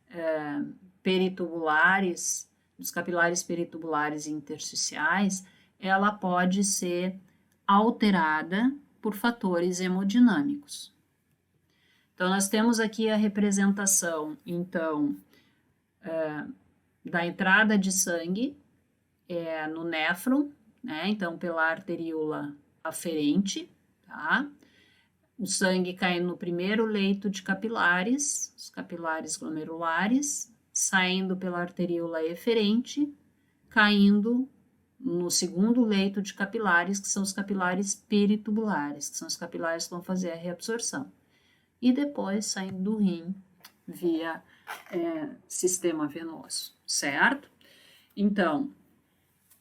peritubulares, dos capilares peritubulares e intersticiais, ela pode ser alterada por fatores hemodinâmicos. Então, nós temos aqui a representação, então, da entrada de sangue no néfron, né? Então, pela arteríola aferente, tá? O sangue caindo no primeiro leito de capilares, os capilares glomerulares, saindo pela arteríola eferente, caindo no segundo leito de capilares, que são os capilares peritubulares, que são os capilares que vão fazer a reabsorção. E depois saindo do rim via sistema venoso, certo? Então,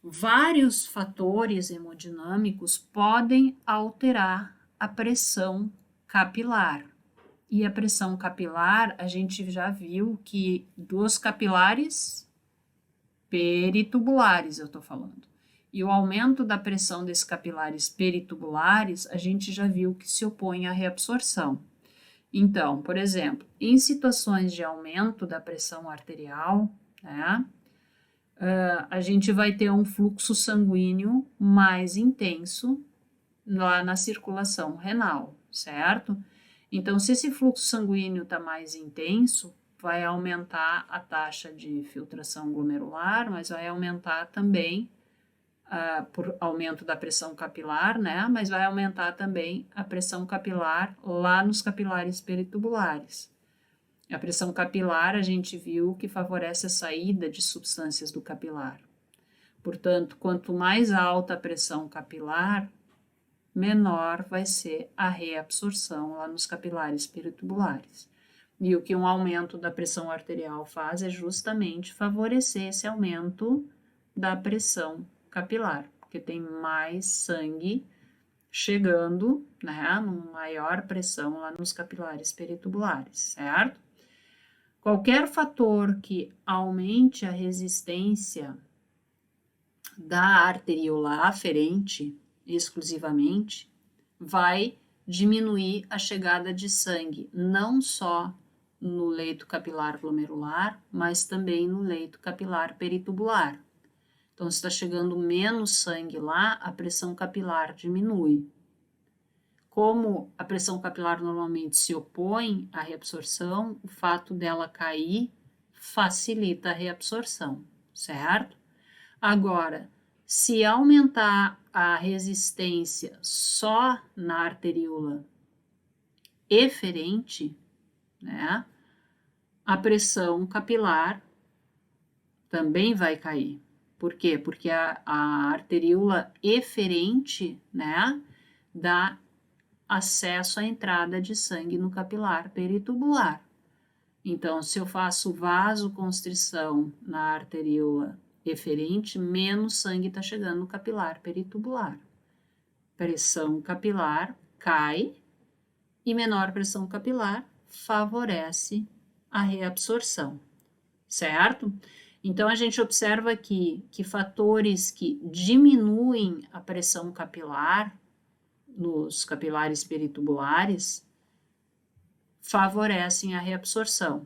vários fatores hemodinâmicos podem alterar a pressão capilar. E a pressão capilar, a gente já viu que dos capilares peritubulares, eu estou falando. E o aumento da pressão desses capilares peritubulares, a gente já viu que se opõe à reabsorção. Então, por exemplo, em situações de aumento da pressão arterial, né, a gente vai ter um fluxo sanguíneo mais intenso lá na circulação renal, certo? Então, se esse fluxo sanguíneo está mais intenso, vai aumentar a taxa de filtração glomerular, mas vai aumentar também, por aumento da pressão capilar, né? Mas vai aumentar também a pressão capilar lá nos capilares peritubulares. A pressão capilar, a gente viu que favorece a saída de substâncias do capilar. Portanto, quanto mais alta a pressão capilar, menor vai ser a reabsorção lá nos capilares peritubulares. E o que um aumento da pressão arterial faz é justamente favorecer esse aumento da pressão capilar, porque tem mais sangue chegando, né, numa maior pressão lá nos capilares peritubulares, certo? Qualquer fator que aumente a resistência da arteríola aferente exclusivamente vai diminuir a chegada de sangue, não só no leito capilar glomerular, mas também no leito capilar peritubular. Então, se está chegando menos sangue lá, a pressão capilar diminui. como a pressão capilar normalmente se opõe à reabsorção, o fato dela cair facilita a reabsorção, certo? Agora, se aumentar a resistência só na arteríola eferente, né, a pressão capilar também vai cair. Por quê? Porque a arteríola eferente, né, dá acesso à entrada de sangue no capilar peritubular. Então, se eu faço vasoconstrição na arteríola eferente, menos sangue está chegando no capilar peritubular. Pressão capilar cai e menor pressão capilar favorece a reabsorção, certo? Então, a gente observa aqui que fatores que diminuem a pressão capilar nos capilares peritubulares favorecem a reabsorção.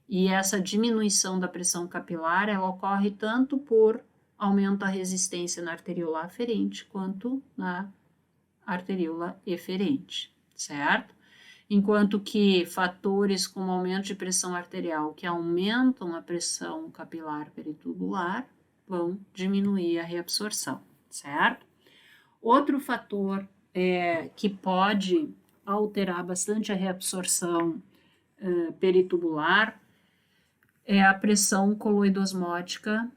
E essa diminuição da pressão capilar, ela ocorre tanto por aumento da resistência na arteríola aferente quanto na arteríola eferente, certo? Enquanto que fatores como aumento de pressão arterial que aumentam a pressão capilar peritubular vão diminuir a reabsorção, certo? Outro fator que pode alterar bastante a reabsorção peritubular é a pressão coloidosmótica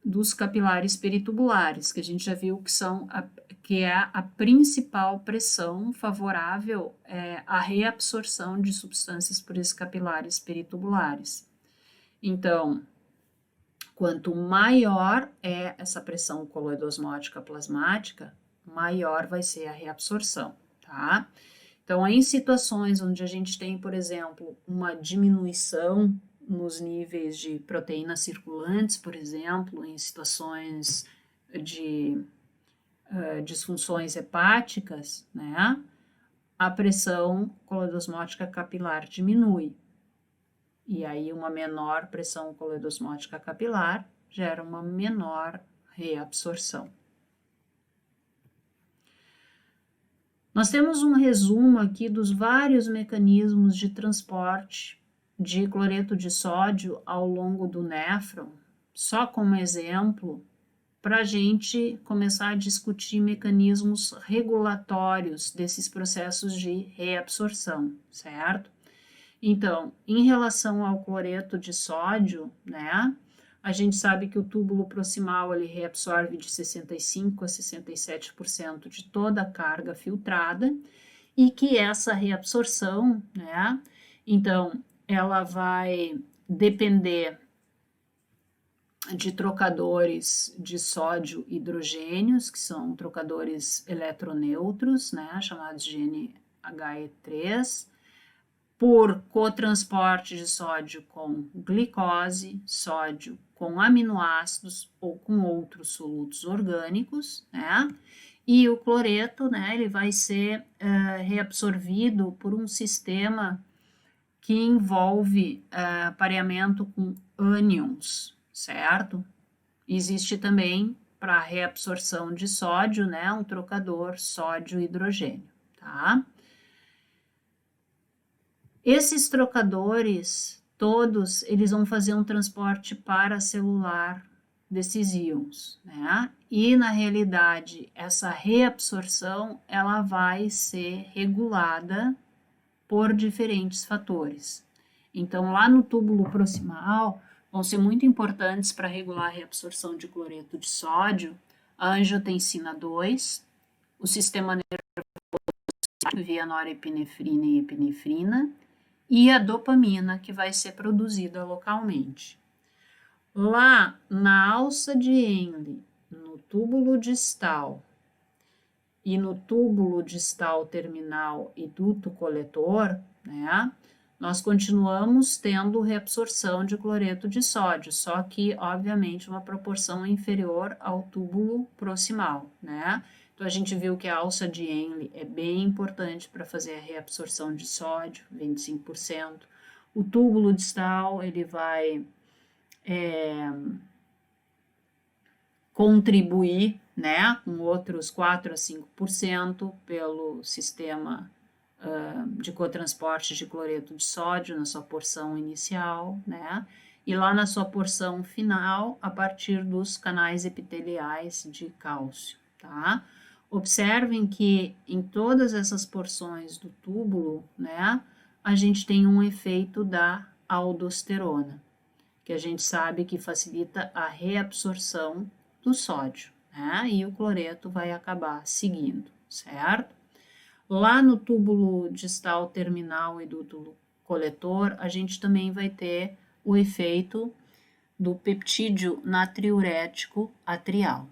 dos capilares peritubulares, que a gente já viu que é a principal pressão favorável à reabsorção de substâncias por esses capilares peritubulares. Então, quanto maior é essa pressão coloidosmótica plasmática, maior vai ser a reabsorção, tá? Então, em situações onde a gente tem, por exemplo, uma diminuição nos níveis de proteínas circulantes, por exemplo, em situações de disfunções hepáticas, né, a pressão coloidosmótica capilar diminui. E aí, uma menor pressão coloidosmótica capilar gera uma menor reabsorção. Nós temos um resumo aqui dos vários mecanismos de transporte de cloreto de sódio ao longo do néfron, só como exemplo, para a gente começar a discutir mecanismos regulatórios desses processos de reabsorção, certo? Então, em relação ao cloreto de sódio, né, a gente sabe que o túbulo proximal ele reabsorve de 65% a 67% de toda a carga filtrada e que essa reabsorção, né, então, ela vai depender de trocadores de sódio e hidrogênios, que são trocadores eletroneutros, né, chamados de NHE3, por cotransporte de sódio com glicose, sódio com aminoácidos ou com outros solutos orgânicos, né? E o cloreto, né, ele vai ser reabsorvido por um sistema que envolve pareamento com ânions, certo? Existe também para reabsorção de sódio, né, um trocador sódio-hidrogênio, tá? Esses trocadores, todos, eles vão fazer um transporte paracelular desses íons, né? E, na realidade, essa reabsorção, ela vai ser regulada por diferentes fatores. Então, lá no túbulo proximal, vão ser muito importantes para regular a reabsorção de cloreto de sódio, a angiotensina 2, o sistema nervoso via norepinefrina e epinefrina, e a dopamina, que vai ser produzida localmente. Lá na alça de Henle, no túbulo distal e no túbulo distal terminal e duto coletor, né, nós continuamos tendo reabsorção de cloreto de sódio, só que, obviamente, uma proporção inferior ao túbulo proximal, né? Então, a gente viu que a alça de Henle é bem importante para fazer a reabsorção de sódio, 25%. O túbulo distal, ele vai contribuir, né, com outros 4 a 5% pelo sistema de cotransporte de cloreto de sódio na sua porção inicial, né, e lá na sua porção final, a partir dos canais epiteliais de cálcio, tá? Observem que em todas essas porções do túbulo, né, a gente tem um efeito da aldosterona, que a gente sabe que facilita a reabsorção do sódio, né, e o cloreto vai acabar seguindo, certo? Lá no túbulo distal terminal e do túbulo coletor, a gente também vai ter o efeito do peptídeo natriurético atrial.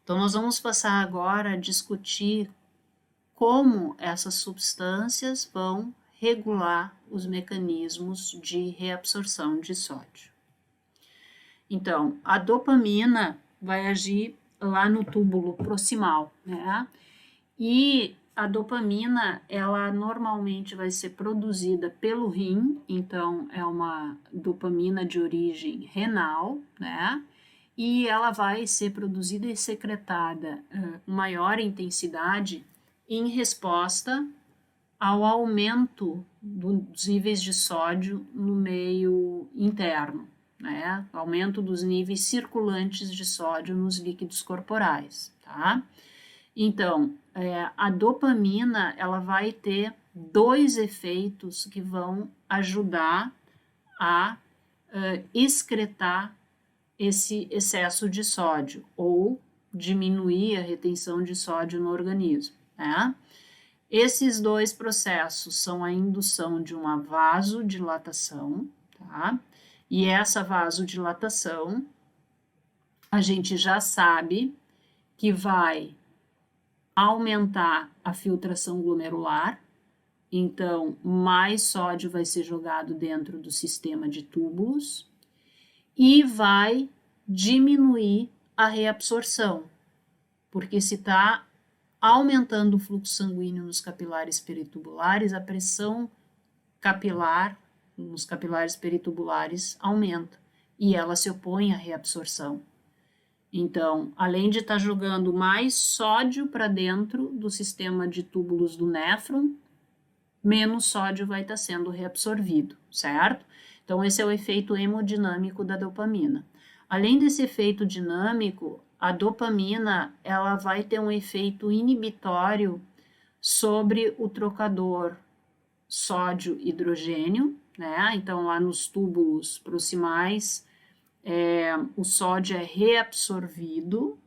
Então, nós vamos passar agora a discutir como essas substâncias vão regular os mecanismos de reabsorção de sódio. Então, a dopamina vai agir lá no túbulo proximal, né? E a dopamina, ela normalmente vai ser produzida pelo rim, então é uma dopamina de origem renal, né? E ela vai ser produzida e secretada com maior intensidade em resposta ao aumento dos níveis de sódio no meio interno, né? Aumento dos níveis circulantes de sódio nos líquidos corporais, tá? Então, a dopamina, ela vai ter dois efeitos que vão ajudar a excretar esse excesso de sódio ou diminuir a retenção de sódio no organismo, né? Esses dois processos são a indução de uma vasodilatação, tá? E essa vasodilatação, a gente já sabe que vai aumentar a filtração glomerular, então mais sódio vai ser jogado dentro do sistema de túbulos e vai diminuir a reabsorção, porque se está aumentando o fluxo sanguíneo nos capilares peritubulares, a pressão capilar nos capilares peritubulares aumenta e ela se opõe à reabsorção. Então, além de estar jogando mais sódio para dentro do sistema de túbulos do néfron, menos sódio vai estar sendo reabsorvido, certo? Então, esse é o efeito hemodinâmico da dopamina. Além desse efeito dinâmico, a dopamina ela vai ter um efeito inibitório sobre o trocador sódio-hidrogênio, né? Então, lá nos túbulos proximais, o sódio é reabsorvido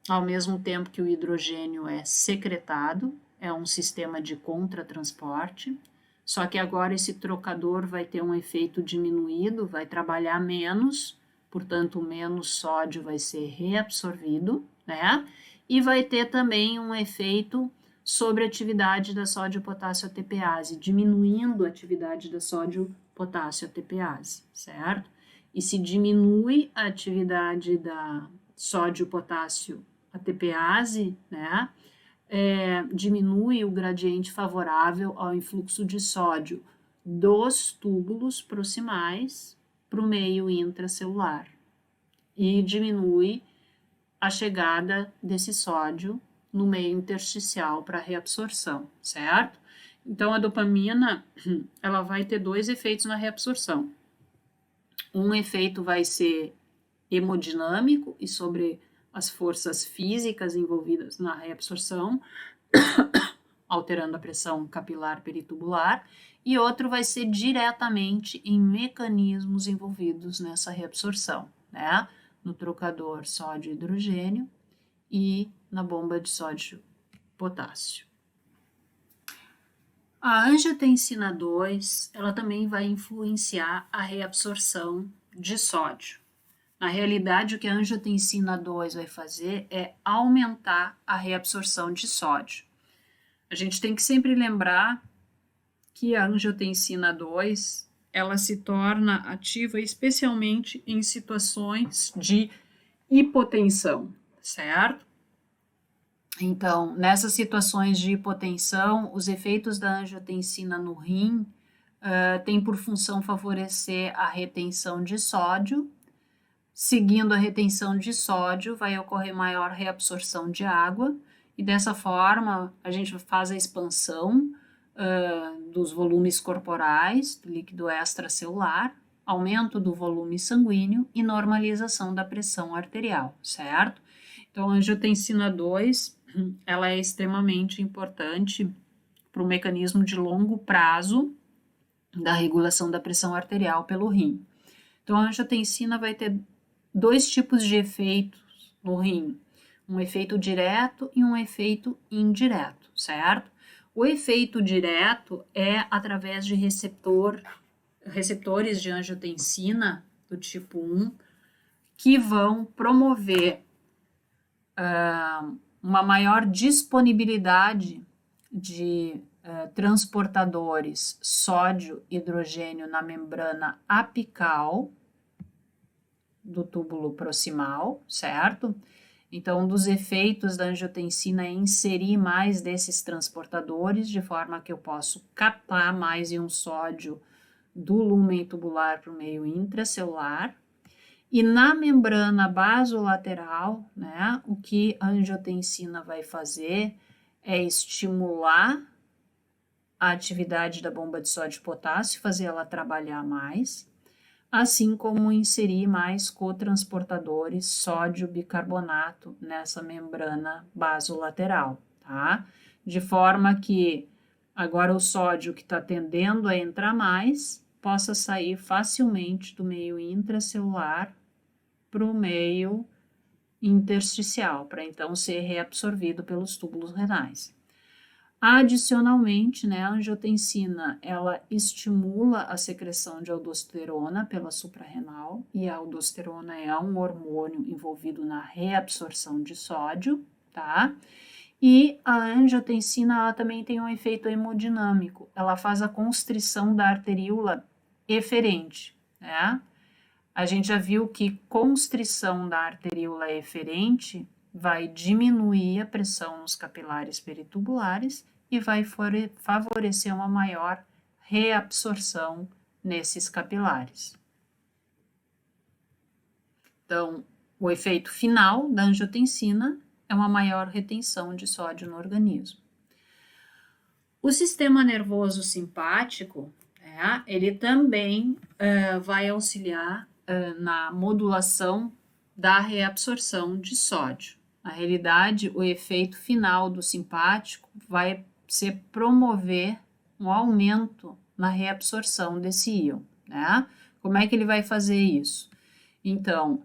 ao mesmo tempo que o hidrogênio é secretado, é um sistema de contratransporte, só que agora esse trocador vai ter um efeito diminuído, vai trabalhar menos, portanto menos sódio vai ser reabsorvido, né? E vai ter também um efeito sobre a atividade da sódio-potássio ATPase, diminuindo a atividade da sódio-potássio ATPase, certo? E se diminui a atividade da sódio-potássio ATPase, né, diminui o gradiente favorável ao influxo de sódio dos túbulos proximais para o meio intracelular e diminui a chegada desse sódio no meio intersticial para reabsorção, certo? Então, a dopamina, ela vai ter dois efeitos na reabsorção. Um efeito vai ser hemodinâmico e sobre as forças físicas envolvidas na reabsorção, alterando a pressão capilar peritubular, e outro vai ser diretamente em mecanismos envolvidos nessa reabsorção, né? No trocador sódio-hidrogênio e na bomba de sódio-potássio. A angiotensina 2, ela também vai influenciar a reabsorção de sódio. Na realidade, o que a angiotensina 2 vai fazer é aumentar a reabsorção de sódio. A gente tem que sempre lembrar que a angiotensina 2, ela se torna ativa especialmente em situações de hipotensão, certo? Então, nessas situações de hipotensão, os efeitos da angiotensina no rim têm por função favorecer a retenção de sódio, seguindo a retenção de sódio, vai ocorrer maior reabsorção de água, e dessa forma a gente faz a expansão dos volumes corporais, do líquido extracelular, aumento do volume sanguíneo e normalização da pressão arterial, certo? Então, a angiotensina 2, ela é extremamente importante para o mecanismo de longo prazo da regulação da pressão arterial pelo rim. Então, a angiotensina vai ter dois tipos de efeitos no rim, um efeito direto e um efeito indireto, certo? O efeito direto é através de receptores de angiotensina do tipo 1 que vão promover uma maior disponibilidade de transportadores sódio-hidrogênio na membrana apical do túbulo proximal, certo? Então, um dos efeitos da angiotensina é inserir mais desses transportadores, de forma que eu posso captar mais íon sódio do lúmen tubular para o meio intracelular. E na membrana basolateral, né, o que a angiotensina vai fazer é estimular a atividade da bomba de sódio e potássio, fazer ela trabalhar mais, assim como inserir mais cotransportadores sódio-bicarbonato nessa membrana basolateral, tá? De forma que agora o sódio que está tendendo a entrar mais possa sair facilmente do meio intracelular para o meio intersticial, para então ser reabsorvido pelos túbulos renais. Adicionalmente, né, a angiotensina, ela estimula a secreção de aldosterona pela suprarrenal, e a aldosterona é um hormônio envolvido na reabsorção de sódio, tá? E a angiotensina, ela também tem um efeito hemodinâmico, ela faz a constrição da arteríola eferente, né? A gente já viu que constrição da arteríola eferente vai diminuir a pressão nos capilares peritubulares e vai favorecer uma maior reabsorção nesses capilares. Então, o efeito final da angiotensina é uma maior retenção de sódio no organismo. O sistema nervoso simpático, né, ele também vai auxiliar na modulação da reabsorção de sódio. Na realidade, o efeito final do simpático vai ser promover um aumento na reabsorção desse íon, né? Como é que ele vai fazer isso? Então,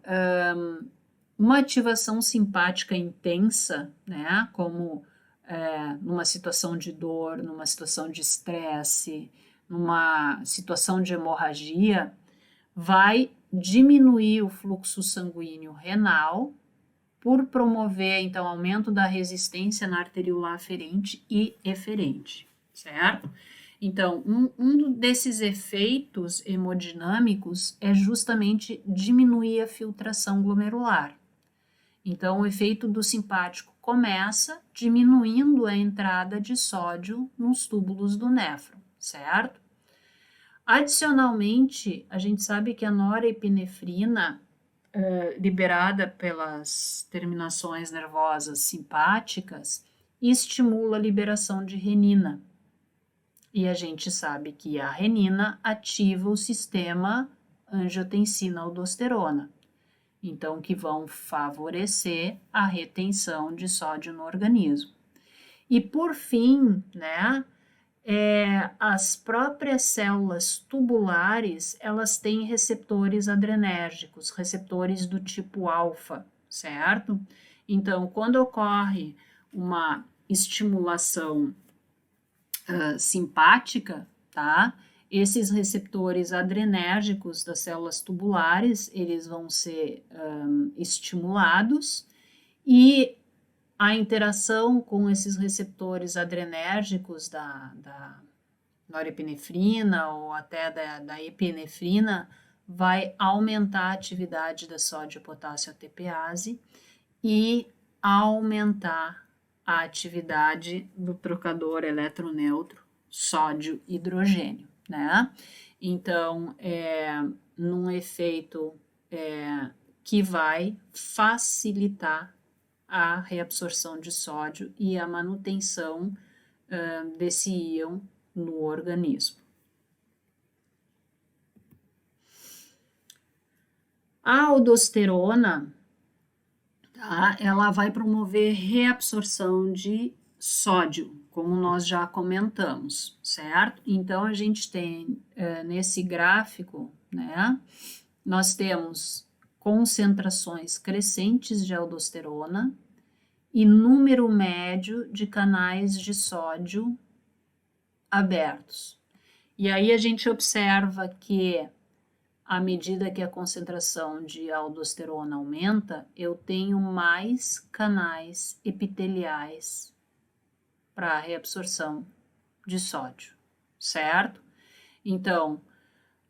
uma ativação simpática intensa, né, como numa situação de dor, numa situação de estresse, numa situação de hemorragia, vai diminuir o fluxo sanguíneo renal por promover, então, aumento da resistência na arteriolar aferente e eferente, certo? Então, um desses efeitos hemodinâmicos é justamente diminuir a filtração glomerular. Então, o efeito do simpático começa diminuindo a entrada de sódio nos túbulos do néfron, certo? Adicionalmente, a gente sabe que a norepinefrina, liberada pelas terminações nervosas simpáticas, estimula a liberação de renina. E a gente sabe que a renina ativa o sistema angiotensina-aldosterona, então que vão favorecer a retenção de sódio no organismo. E por fim, né, as próprias células tubulares, elas têm receptores adrenérgicos, receptores do tipo alfa, certo? Então, quando ocorre uma estimulação simpática, tá? Esses receptores adrenérgicos das células tubulares, eles vão ser estimulados e a interação com esses receptores adrenérgicos da norepinefrina ou até da epinefrina vai aumentar a atividade da sódio-potássio ATPase e aumentar a atividade do trocador eletroneutro sódio-hidrogênio, né? Então, num efeito que vai facilitar a reabsorção de sódio e a manutenção desse íon no organismo. A aldosterona, tá, ela vai promover reabsorção de sódio, como nós já comentamos, certo? Então, a gente tem nesse gráfico, né, nós temos concentrações crescentes de aldosterona e número médio de canais de sódio abertos. E aí a gente observa que, à medida que a concentração de aldosterona aumenta, eu tenho mais canais epiteliais para a reabsorção de sódio, certo? Então,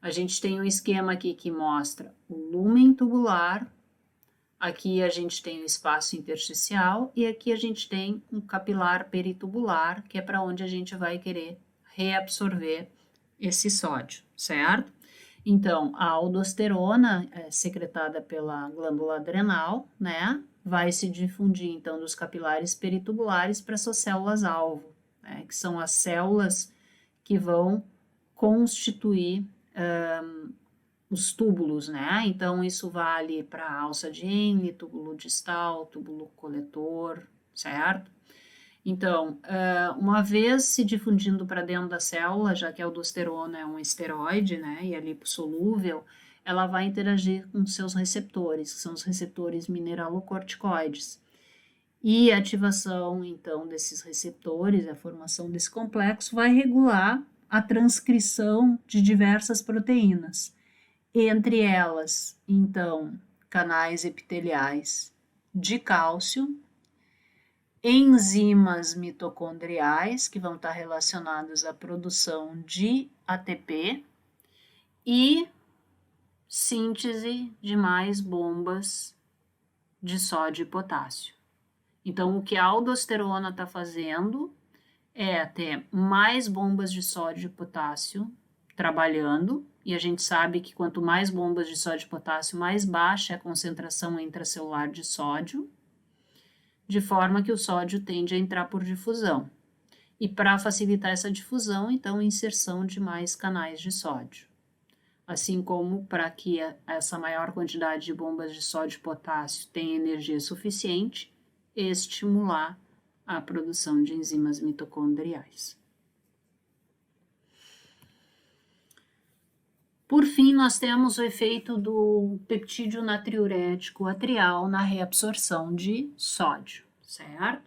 a gente tem um esquema aqui que mostra o lumen tubular, aqui a gente tem o espaço intersticial e aqui a gente tem um capilar peritubular, que é para onde a gente vai querer reabsorver esse sódio, certo? Então, a aldosterona secretada pela glândula adrenal, né, vai se difundir, então, dos capilares peritubulares para suas células-alvo, né, que são as células que vão constituir os túbulos, né? Então, isso vale para a alça de Henle, túbulo distal, túbulo coletor, certo? Então, uma vez se difundindo para dentro da célula, já que a aldosterona é um esteroide, né, e é lipossolúvel, ela vai interagir com seus receptores, que são os receptores mineralocorticoides. E a ativação, então, desses receptores, a formação desse complexo, vai regular a transcrição de diversas proteínas. Entre elas, então, canais epiteliais de cálcio, enzimas mitocondriais, que vão estar relacionadas à produção de ATP, e síntese de mais bombas de sódio e potássio. Então, o que a aldosterona está fazendo é ter mais bombas de sódio e potássio trabalhando, e a gente sabe que quanto mais bombas de sódio e potássio, mais baixa é a concentração intracelular de sódio, de forma que o sódio tende a entrar por difusão. E para facilitar essa difusão, então, inserção de mais canais de sódio. Assim como para que essa maior quantidade de bombas de sódio e potássio tenha energia suficiente, estimular a produção de enzimas mitocondriais. Por fim, nós temos o efeito do peptídeo natriurético atrial na reabsorção de sódio, certo?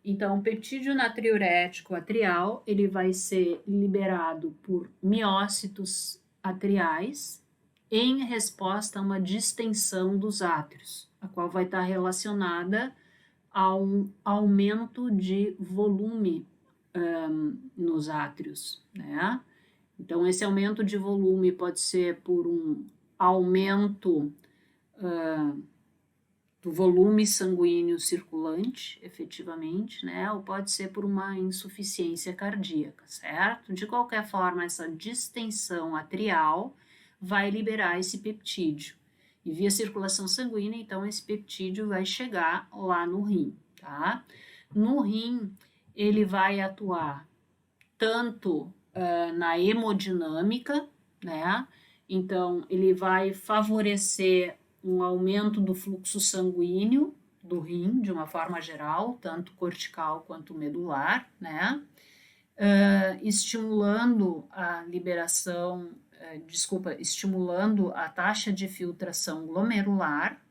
Então, o peptídeo natriurético atrial, ele vai ser liberado por miócitos atriais em resposta a uma distensão dos átrios, a qual vai estar relacionada a um aumento de volume nos átrios, né? Então, esse aumento de volume pode ser por um aumento do volume sanguíneo circulante, efetivamente, né? Ou pode ser por uma insuficiência cardíaca, certo? De qualquer forma, essa distensão atrial vai liberar esse peptídeo. E via circulação sanguínea, então, esse peptídeo vai chegar lá no rim, tá? No rim, ele vai atuar tanto na hemodinâmica, né? Então, ele vai favorecer um aumento do fluxo sanguíneo do rim, de uma forma geral, tanto cortical quanto medular, né? Estimulando a liberação, estimulando a taxa de filtração glomerular,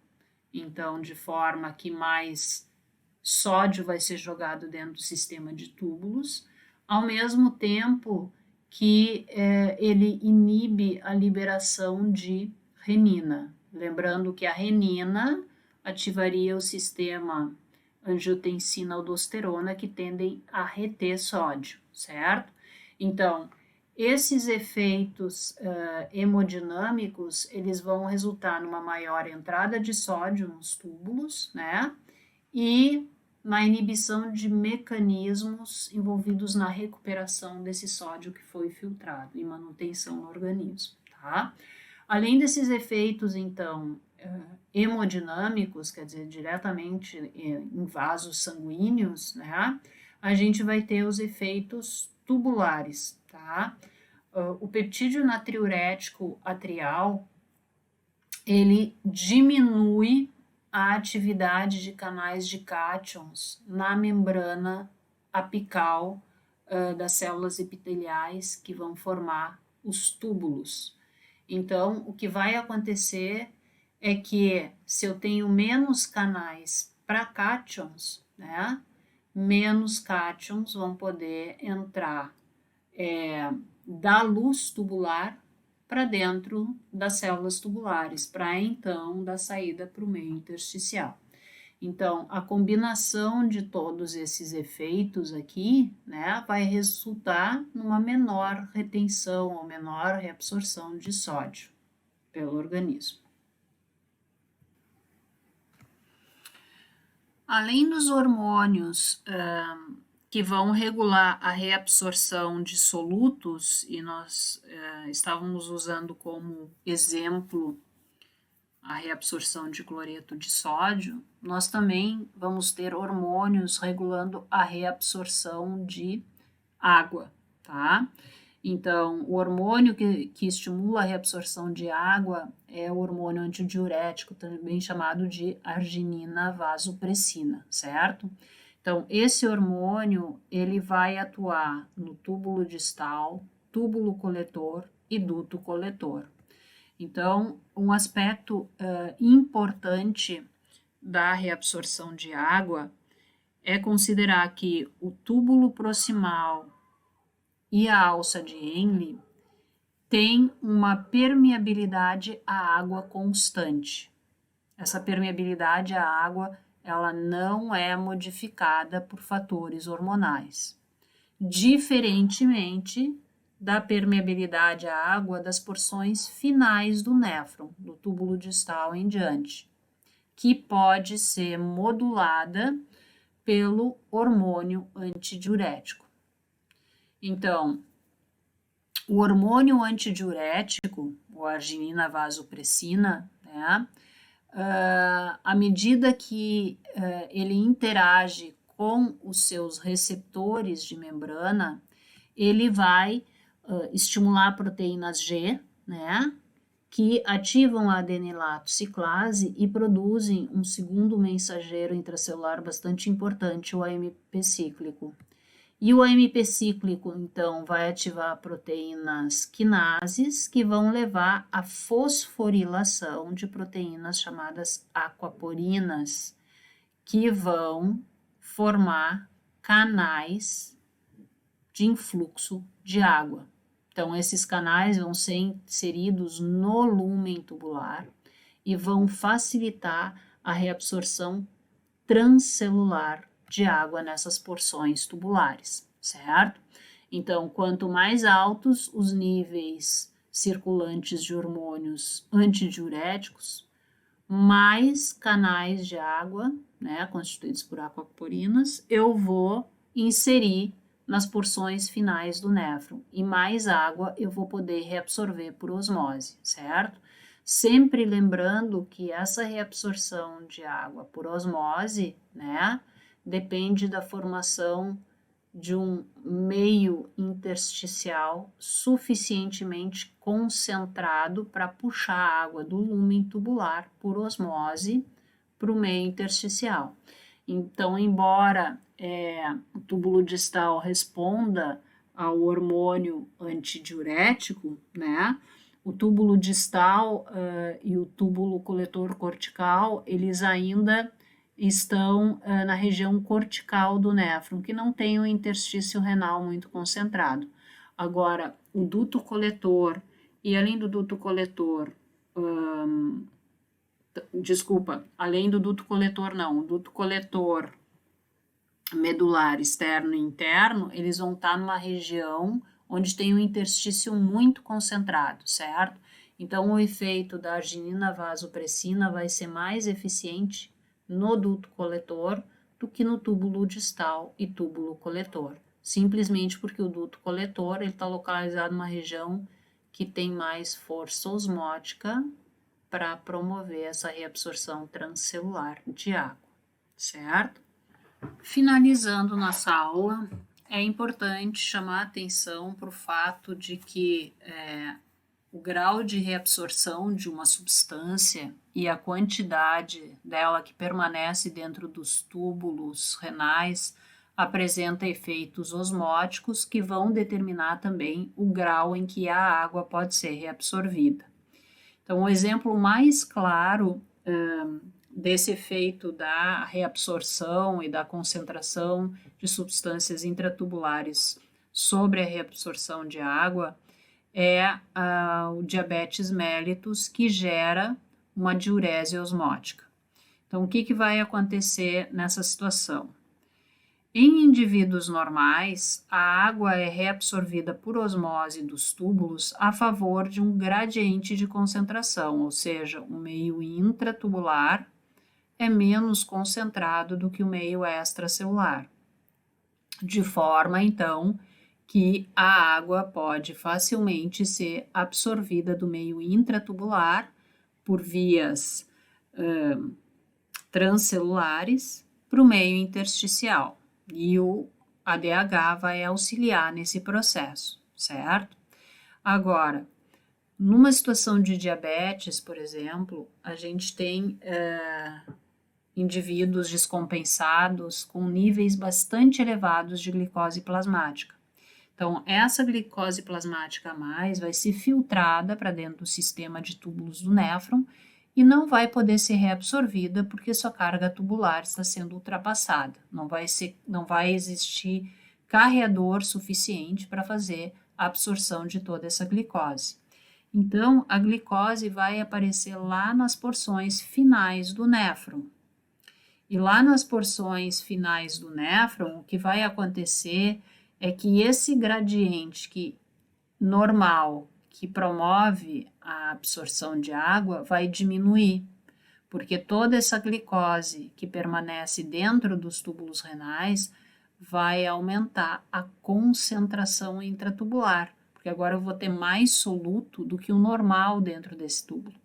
então, de forma que mais sódio vai ser jogado dentro do sistema de túbulos, ao mesmo tempo que ele inibe a liberação de renina. Lembrando que a renina ativaria o sistema angiotensina-aldosterona, que tendem a reter sódio, certo? Então, esses efeitos hemodinâmicos, eles vão resultar numa maior entrada de sódio nos túbulos, né? E na inibição de mecanismos envolvidos na recuperação desse sódio que foi filtrado e manutenção no organismo, tá? Além desses efeitos, então, hemodinâmicos, quer dizer, diretamente em vasos sanguíneos, né, a gente vai ter os efeitos tubulares, tá? O peptídeo natriurético atrial, ele diminui a atividade de canais de cátions na membrana apical das células epiteliais que vão formar os túbulos. Então, o que vai acontecer é que se eu tenho menos canais para cátions, né, menos cátions vão poder entrar da luz tubular para dentro das células tubulares, para então dar saída para o meio intersticial. Então, a combinação de todos esses efeitos aqui, né, vai resultar numa menor retenção ou menor reabsorção de sódio pelo organismo. Além dos hormônios que vão regular a reabsorção de solutos, e nós estávamos usando como exemplo a reabsorção de cloreto de sódio, nós também vamos ter hormônios regulando a reabsorção de água, tá? Então, o hormônio que estimula a reabsorção de água é o hormônio antidiurético, também chamado de arginina vasopressina, certo? Então, esse hormônio, ele vai atuar no túbulo distal, túbulo coletor e duto coletor. Então, um aspecto importante da reabsorção de água é considerar que o túbulo proximal e a alça de Henle têm uma permeabilidade à água constante. Essa permeabilidade à água, ela não é modificada por fatores hormonais. Diferentemente da permeabilidade à água das porções finais do néfron, do túbulo distal em diante, que pode ser modulada pelo hormônio antidiurético. Então, o hormônio antidiurético, ou arginina vasopressina, né, à medida que ele interage com os seus receptores de membrana, ele vai estimular proteínas G, né, que ativam a adenilato ciclase e produzem um segundo mensageiro intracelular bastante importante, o AMP cíclico. E o AMP cíclico, então, vai ativar proteínas quinases que vão levar à fosforilação de proteínas chamadas aquaporinas, que vão formar canais de influxo de água. Então, esses canais vão ser inseridos no lúmen tubular e vão facilitar a reabsorção transcelular de água nessas porções tubulares, certo? Então, quanto mais altos os níveis circulantes de hormônios antidiuréticos, mais canais de água, né, constituídos por aquaporinas, eu vou inserir nas porções finais do néfron, e mais água eu vou poder reabsorver por osmose, certo? Sempre lembrando que essa reabsorção de água por osmose, né, depende da formação de um meio intersticial suficientemente concentrado para puxar a água do lúmen tubular por osmose para o meio intersticial. Então, embora o túbulo distal responda ao hormônio antidiurético, né, o túbulo distal e o túbulo coletor cortical, eles ainda estão na região cortical do néfron, que não tem o interstício renal muito concentrado. Agora, o duto coletor, e além do duto coletor, além do duto coletor não, o duto coletor medular externo e interno, eles vão estar numa região onde tem um interstício muito concentrado, certo? Então, o efeito da arginina vasopressina vai ser mais eficiente no duto coletor do que no túbulo distal e túbulo coletor, simplesmente porque o duto coletor está localizado numa região que tem mais força osmótica para promover essa reabsorção transcelular de água, certo? Finalizando nossa aula, é importante chamar a atenção para o fato de que o grau de reabsorção de uma substância e a quantidade dela que permanece dentro dos túbulos renais apresenta efeitos osmóticos que vão determinar também o grau em que a água pode ser reabsorvida. Então, o exemplo mais claro desse efeito da reabsorção e da concentração de substâncias intratubulares sobre a reabsorção de água é o diabetes mellitus, que gera uma diurese osmótica. Então, o que vai acontecer nessa situação? Em indivíduos normais, a água é reabsorvida por osmose dos túbulos a favor de um gradiente de concentração, ou seja, o meio intratubular é menos concentrado do que o meio extracelular, de forma, então, que a água pode facilmente ser absorvida do meio intratubular por vias transcelulares para o meio intersticial. E o ADH vai auxiliar nesse processo, certo? Agora, numa situação de diabetes, por exemplo, a gente tem indivíduos descompensados com níveis bastante elevados de glicose plasmática. Então, essa glicose plasmática a mais vai ser filtrada para dentro do sistema de túbulos do néfron e não vai poder ser reabsorvida porque sua carga tubular está sendo ultrapassada. Não vai existir carreador suficiente para fazer a absorção de toda essa glicose. Então, a glicose vai aparecer lá nas porções finais do néfron. E lá nas porções finais do néfron, o que vai acontecer é que esse gradiente normal que promove a absorção de água vai diminuir, porque toda essa glicose que permanece dentro dos túbulos renais vai aumentar a concentração intratubular, porque agora eu vou ter mais soluto do que o normal dentro desse túbulo.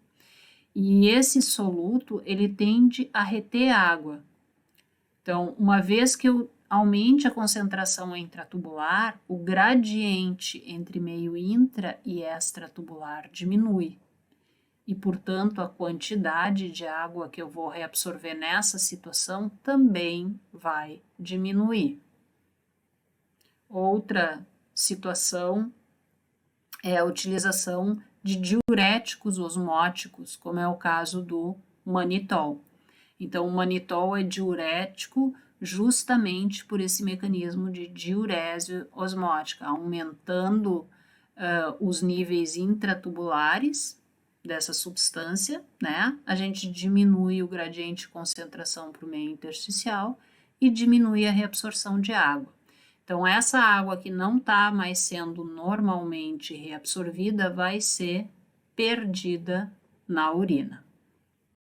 E esse soluto, ele tende a reter água. Então, uma vez que eu aumente a concentração intratubular, o gradiente entre meio intra e extratubular diminui. E, portanto, a quantidade de água que eu vou reabsorver nessa situação também vai diminuir. Outra situação é a utilização de diuréticos osmóticos, como é o caso do manitol. Então, o manitol é diurético justamente por esse mecanismo de diurese osmótica, aumentando os níveis intratubulares dessa substância, né? A gente diminui o gradiente de concentração para o meio intersticial e diminui a reabsorção de água. Então, essa água que não está mais sendo normalmente reabsorvida vai ser perdida na urina.